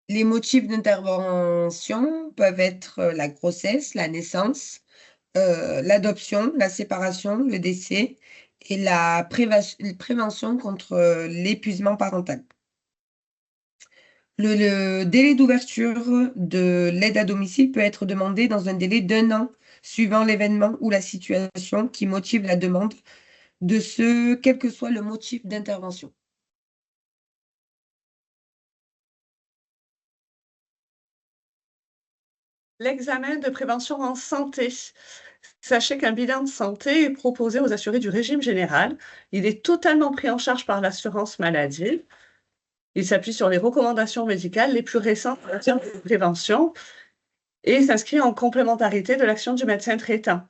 Les motifs d'intervention peuvent être la grossesse, la naissance, l'adoption, la séparation, le décès et la prévention contre l'épuisement parental. Le délai d'ouverture de l'aide à domicile peut être demandé dans un délai d'1 an, suivant l'événement ou la situation qui motive la demande de ce, quel que soit le motif d'intervention. L'examen de prévention en santé. Sachez qu'un bilan de santé est proposé aux assurés du régime général. Il est totalement pris en charge par l'assurance maladie. Il s'appuie sur les recommandations médicales les plus récentes en matière de prévention et s'inscrit en complémentarité de l'action du médecin traitant.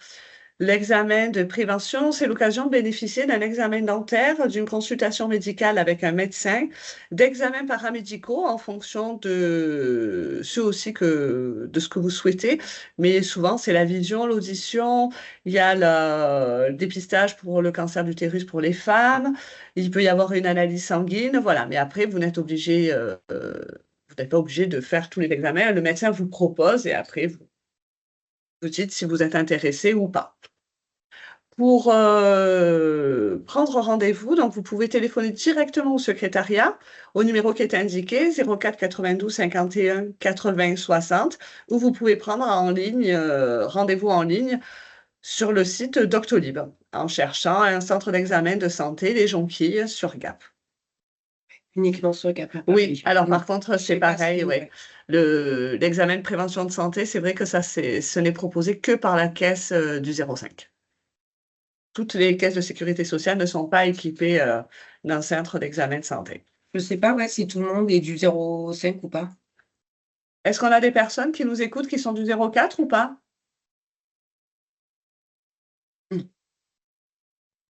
L'examen de prévention, c'est l'occasion de bénéficier d'un examen dentaire, d'une consultation médicale avec un médecin, d'examens paramédicaux en fonction de ceux aussi de ce que vous souhaitez. Mais souvent, c'est la vision, l'audition, il y a le dépistage pour le cancer d'utérus pour les femmes, il peut y avoir une analyse sanguine, voilà. Mais après, vous n'êtes obligé, vous n'êtes pas obligé de faire tous les examens. Le médecin vous propose et après, vous dites si vous êtes intéressé ou pas. Pour prendre rendez-vous, donc vous pouvez téléphoner directement au secrétariat au numéro qui est indiqué 04 92 51 80 60 ou vous pouvez prendre en ligne rendez-vous en ligne sur le site Doctolib en cherchant un centre d'examen de santé Les Jonquilles sur Gap. Uniquement sur Gap. Oui, alors par contre, c'est pas pareil, si, ouais. L'examen de prévention de santé, c'est vrai que ce n'est proposé que par la caisse du 05. Toutes les caisses de sécurité sociale ne sont pas équipées d'un centre d'examen de santé. Je ne sais pas si tout le monde est du 05 ou pas. Est-ce qu'on a des personnes qui nous écoutent qui sont du 04 ou pas?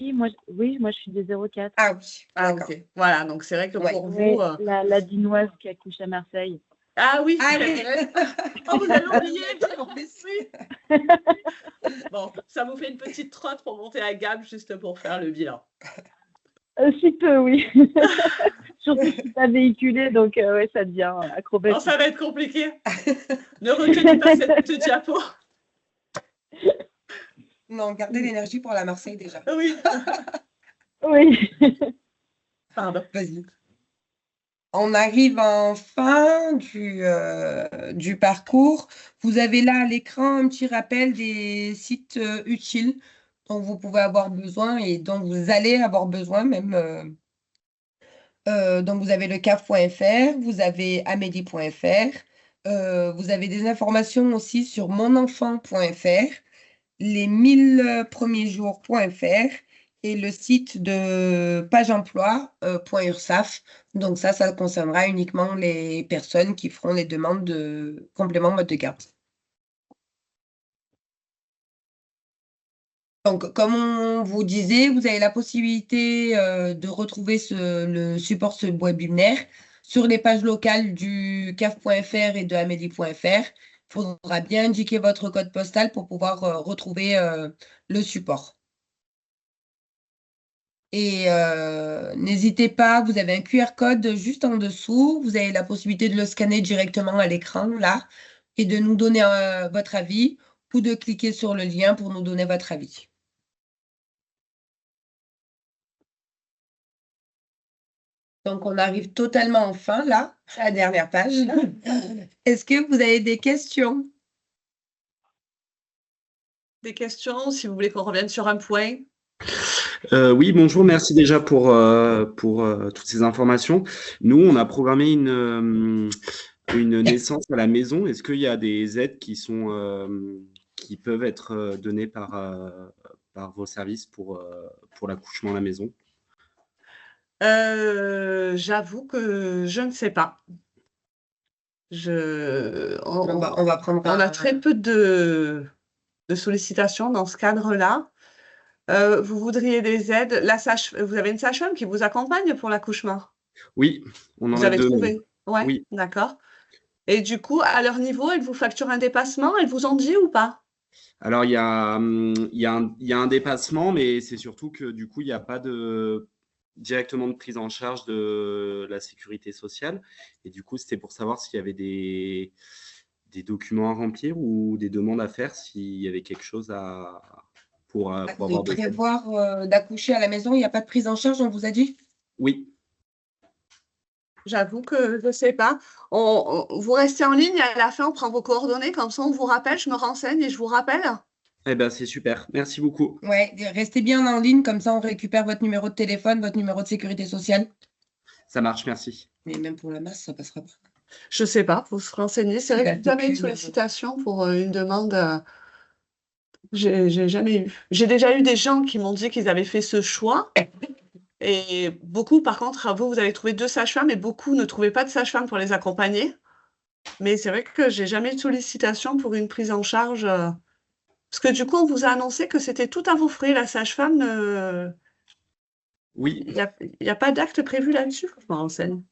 Oui, moi je suis des 04. Ah oui, Ah, ok. Voilà, donc c'est vrai que Ouais. pour Oui, vous. la Dinoise qui accouche à Marseille. Ah oui, Ah c'est oui. vrai. Oh, vous avez oublié, en plus, oui. Bon, ça vous fait une petite trotte pour monter à Gap juste pour faire le bilan. Si peu, oui. Surtout si c'est pas véhiculé, donc ouais, ça devient Oh, acrobatique. ça va être compliqué. Ne retenez pas cette diapo. Non, gardez l'énergie pour la Marseille déjà. Oui. Oui. Pardon. Vas-y. On arrive en fin du parcours. Vous avez là à l'écran un petit rappel des sites utiles dont vous pouvez avoir besoin et dont vous allez avoir besoin même. Donc, vous avez le CAF.fr, vous avez amélie.fr, vous avez des informations aussi sur monenfant.fr, les 1000 premiers jours.fr et le site de pageemploi.ursaf. Donc ça concernera uniquement les personnes qui feront les demandes de complément mode de garde. Donc, comme on vous disait, vous avez la possibilité de retrouver le support, ce webinaire sur les pages locales du CAF.fr et de amélie.fr. Il faudra bien indiquer votre code postal pour pouvoir retrouver le support. Et n'hésitez pas, vous avez un QR code juste en dessous. Vous avez la possibilité de le scanner directement à l'écran, là, et de nous donner votre avis ou de cliquer sur le lien pour nous donner votre avis. Donc, on arrive totalement en fin, là, à la dernière page. Est-ce que vous avez des questions? Des questions, si vous voulez qu'on revienne sur un point? Oui, bonjour, merci déjà pour toutes ces informations. Nous, on a programmé une naissance à la maison. Est-ce qu'il y a des aides qui peuvent être données par vos services pour l'accouchement à la maison? J'avoue que je ne sais pas. On va prendre on a très peu de sollicitations dans ce cadre-là. Vous voudriez des aides? Vous avez une sage-femme qui vous accompagne pour l'accouchement? Oui, on en Vous a avez deux. trouvé? Ouais, Oui. d'accord. Et du coup, à leur niveau, elles vous facturent un dépassement? Elles vous ont dit ou pas? Alors, il y a un dépassement, mais c'est surtout que du coup, il n'y a pas directement de prise en charge de la sécurité sociale. Et du coup, c'était pour savoir s'il y avait des documents à remplir ou des demandes à faire, s'il y avait quelque chose pour avoir de prévoir d'accoucher à la maison, il n'y a pas de prise en charge, on vous a dit? Oui. J'avoue que je ne sais pas. Vous restez en ligne, à la fin, on prend vos coordonnées, comme ça on vous rappelle, je me renseigne et je vous rappelle. Eh bien, c'est super. Merci beaucoup. Ouais, restez bien en ligne, comme ça on récupère votre numéro de téléphone, votre numéro de sécurité sociale. Ça marche, merci. Mais même pour la masse, ça passera pas. Je ne sais pas, vous se renseignez. C'est vrai que jamais une sollicitation pour une demande. J'ai jamais eu. J'ai déjà eu des gens qui m'ont dit qu'ils avaient fait ce choix. Et beaucoup, par contre, vous avez trouvé 2 sages-femmes et beaucoup ne trouvaient pas de sage-femme pour les accompagner. Mais c'est vrai que j'ai jamais eu de sollicitation pour une prise en charge. Parce que du coup, on vous a annoncé que c'était tout à vos frais, la sage-femme. Oui. Il n'y a pas d'acte prévu là-dessus, faut que je me renseigne.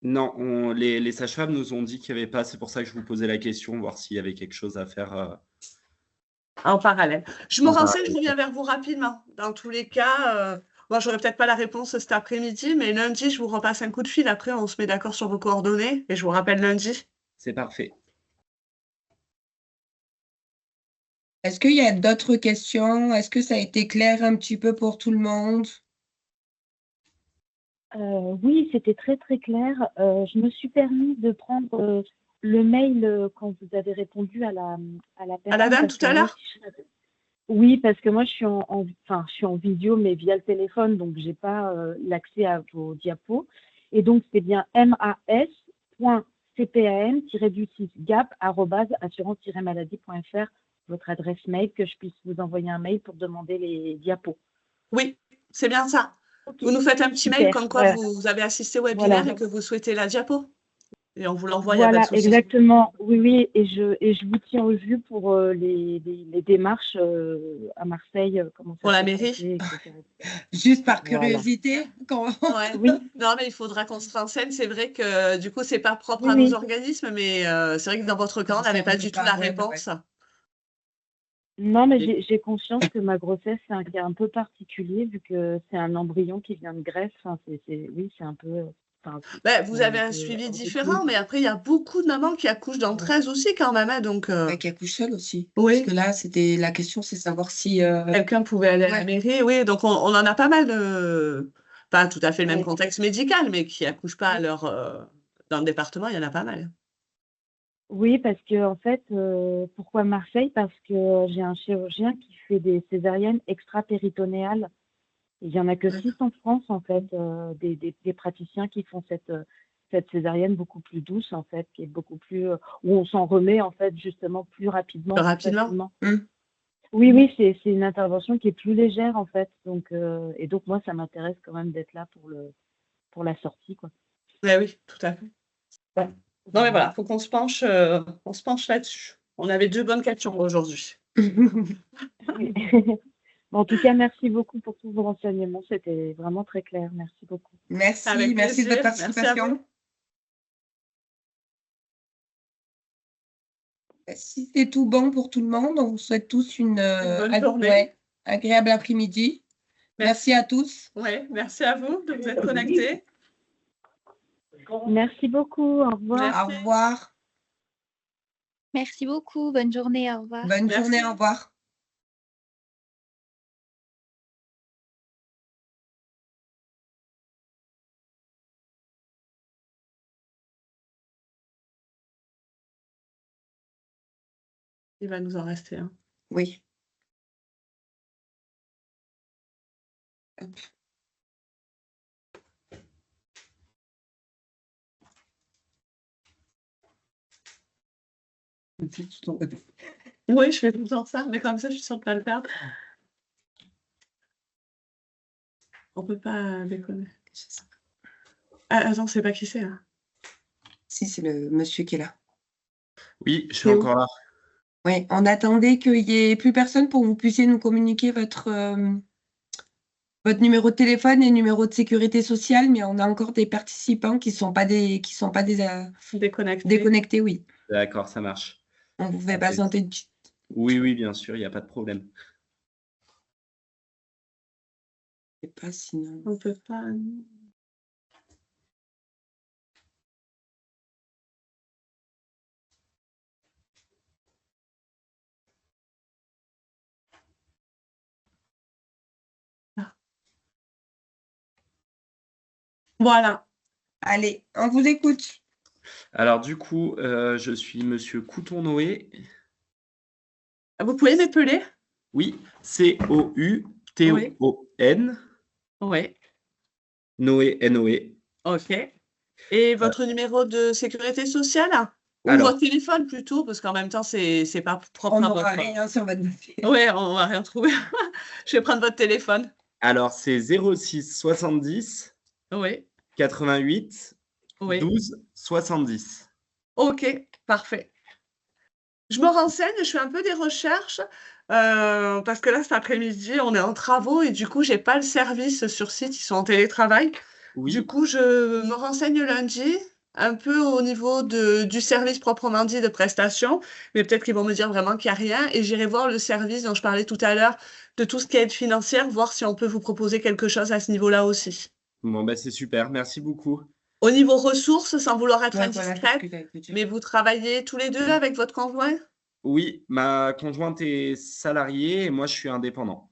Non, les sages-femmes nous ont dit qu'il n'y avait pas. C'est pour ça que je vous posais la question, voir s'il y avait quelque chose à faire. En parallèle. Je me renseigne, je reviens vers vous rapidement. Dans tous les cas, moi, j'aurai peut-être pas la réponse cet après-midi, mais lundi, je vous repasse un coup de fil. Après, on se met d'accord sur vos coordonnées et je vous rappelle lundi. C'est parfait. Est-ce qu'il y a d'autres questions? Est-ce que ça a été clair un petit peu pour tout le monde? Oui, c'était très très clair. Je me suis permis de prendre le mail quand vous avez répondu à la À la personne. dame Parce tout que à moi, l'heure? oui, parce que moi, je suis enfin, je suis en visio, mais via le téléphone, donc j'ai pas l'accès à vos diapos. Et donc, c'est bien mas.cpam-gap@assurance-maladie.fr, votre adresse mail, que je puisse vous envoyer un mail pour demander les diapos. Oui, c'est bien ça. Ok, Vous nous faites un petit mail super. comme quoi vous avez assisté au webinaire Voilà. et que vous souhaitez la diapo. Et on vous l'envoie, il n'y a pas de Voilà, souci. exactement. Oui, oui, et je vous tiens au jus pour les démarches à Marseille, comment Pour ça la peut se mairie? passer, etc. Juste par Voilà. curiosité, Ouais. Oui, Non, mais il faudra qu'on se renseigne. C'est vrai que du coup, c'est pas propre oui, à nos oui. organismes, mais c'est vrai que dans votre cas, on ça n'avait pas ne peut du tout pas. la Ouais, ouais, ouais. réponse. Non, mais Et- j'ai conscience que ma grossesse, c'est un cas un peu particulier, vu que c'est un embryon qui vient de Grèce. Enfin, oui, c'est un peu, enfin, Ben, vous c'est avez un un peu suivi hors de différent, clou. mais après, il y a beaucoup de mamans qui accouchent dans le Ouais. 13 aussi quand même, hein, donc Qui accouche seule aussi. Parce oui, que là, c'était la question, c'est savoir si. quelqu'un pouvait aller à la Ouais. mairie. Oui, donc on en a pas mal de... Pas tout à fait le même Ouais. contexte médical, mais qui accouchent pas à leur... Dans le département, il y en a pas mal. Oui, parce que en fait, pourquoi Marseille? Parce que j'ai un chirurgien qui fait des césariennes extra-péritonéales. Il y en a que 6 en France, en fait, des praticiens qui font cette césarienne beaucoup plus douce, en fait, qui est beaucoup plus, où on s'en remet, en fait, justement, plus rapidement, plus Rapidement. facilement. Hum. Oui, oui, c'est une intervention qui est plus légère, en fait. Donc, et donc, moi, ça m'intéresse quand même d'être là pour la sortie, quoi. Ouais, oui, tout à fait. Ouais. Non, mais Voilà. voilà, il faut qu'on se penche là-dessus. On avait 2 bonnes questions aujourd'hui. Oui. Bon, en tout cas, merci beaucoup pour tous vos renseignements. C'était vraiment très clair. Merci beaucoup. Merci, Avec merci de votre plaisir. Merci à participation. vous. Si c'est tout bon pour tout le monde, on vous souhaite tous une bonne journée. ouais, agréable après-midi. Merci à tous. Ouais, merci à vous de vous être connectés. Merci beaucoup. Au revoir. Au revoir. Merci beaucoup. Bonne journée. Au revoir. Bonne Merci. journée, au revoir. Il va nous en rester un. Oui. Hop. Oui, je fais tout le temps ça, mais comme ça, je suis sûre de ne pas le perdre. On peut pas déconner. Ah, attends, c'est pas qui c'est, hein. Si, c'est le monsieur qui est là. Oui, je suis C'est où? encore là. Oui, on attendait qu'il n'y ait plus personne pour que vous puissiez nous communiquer votre numéro de téléphone et numéro de sécurité sociale, mais on a encore des participants qui sont pas déconnectés, oui. D'accord, ça marche. On vous fait Ok. patienter une petite. Oui, oui, bien sûr, il n'y a pas de problème. Je sais pas sinon. On peut pas. Ah. Voilà. Allez, on vous écoute. Alors, du coup, je suis Monsieur Couton-Noé. Vous pouvez m'épeler? Oui, C-O-U-T-O-N. Oui. Noé, N-O-E. OK. Et votre numéro de sécurité sociale? Ou Alors. votre téléphone plutôt, parce qu'en même temps, c'est pas propre On à n'aura votre... rien sur votre dossier. Oui, on va rien trouver. Je vais prendre votre téléphone. Alors, c'est 06 70 Oui. 88 Oui. 12 70. OK, parfait. Je me renseigne, je fais un peu des recherches, parce que là, cet après-midi, on est en travaux et du coup, j'ai pas le service sur site, ils sont en télétravail. Du Oui, coup, je me renseigne lundi, un peu au niveau du service proprement dit de prestation, mais peut-être qu'ils vont me dire vraiment qu'il y a rien et j'irai voir le service dont je parlais tout à l'heure, de tout ce qui est aide financière, voir si on peut vous proposer quelque chose à ce niveau-là aussi. bon, bah, c'est super, merci beaucoup. Au niveau ressources, sans vouloir être Ouais, voilà, c'est ce indiscrète, que j'allais te dire. mais vous travaillez tous les 2 avec votre conjoint? Oui, ma conjointe est salariée et moi, je suis indépendant.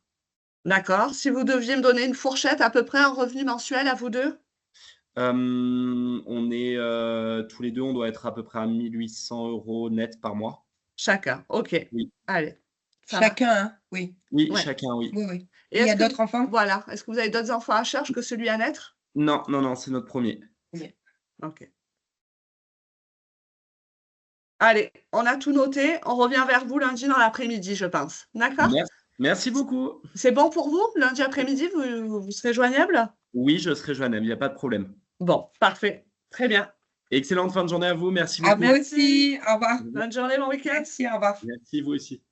D'accord. Si vous deviez me donner une fourchette, à peu près un revenu mensuel à vous deux? On est tous les deux, on doit être à peu près à 1 800 € net par mois. Chacun. OK. Oui. Allez. Ça va. Chacun, hein? Oui. Oui, Ouais. chacun, oui. Oui, oui. Et Il y est-ce a que d'autres enfants? voilà. Est-ce que vous avez d'autres enfants à charge que celui à naître? Non, non, non, c'est notre premier. OK. Allez, on a tout noté. On revient vers vous lundi dans l'après-midi, je pense. D'accord? Merci beaucoup. C'est bon pour vous? Lundi après-midi, vous serez joignable? Oui, je serai joignable, il n'y a pas de problème. Bon, parfait. Très bien. Excellente fin de journée à vous. Merci À beaucoup. vous aussi. Au revoir. Bonne journée, bon week-end. Merci, au revoir. Merci, vous aussi.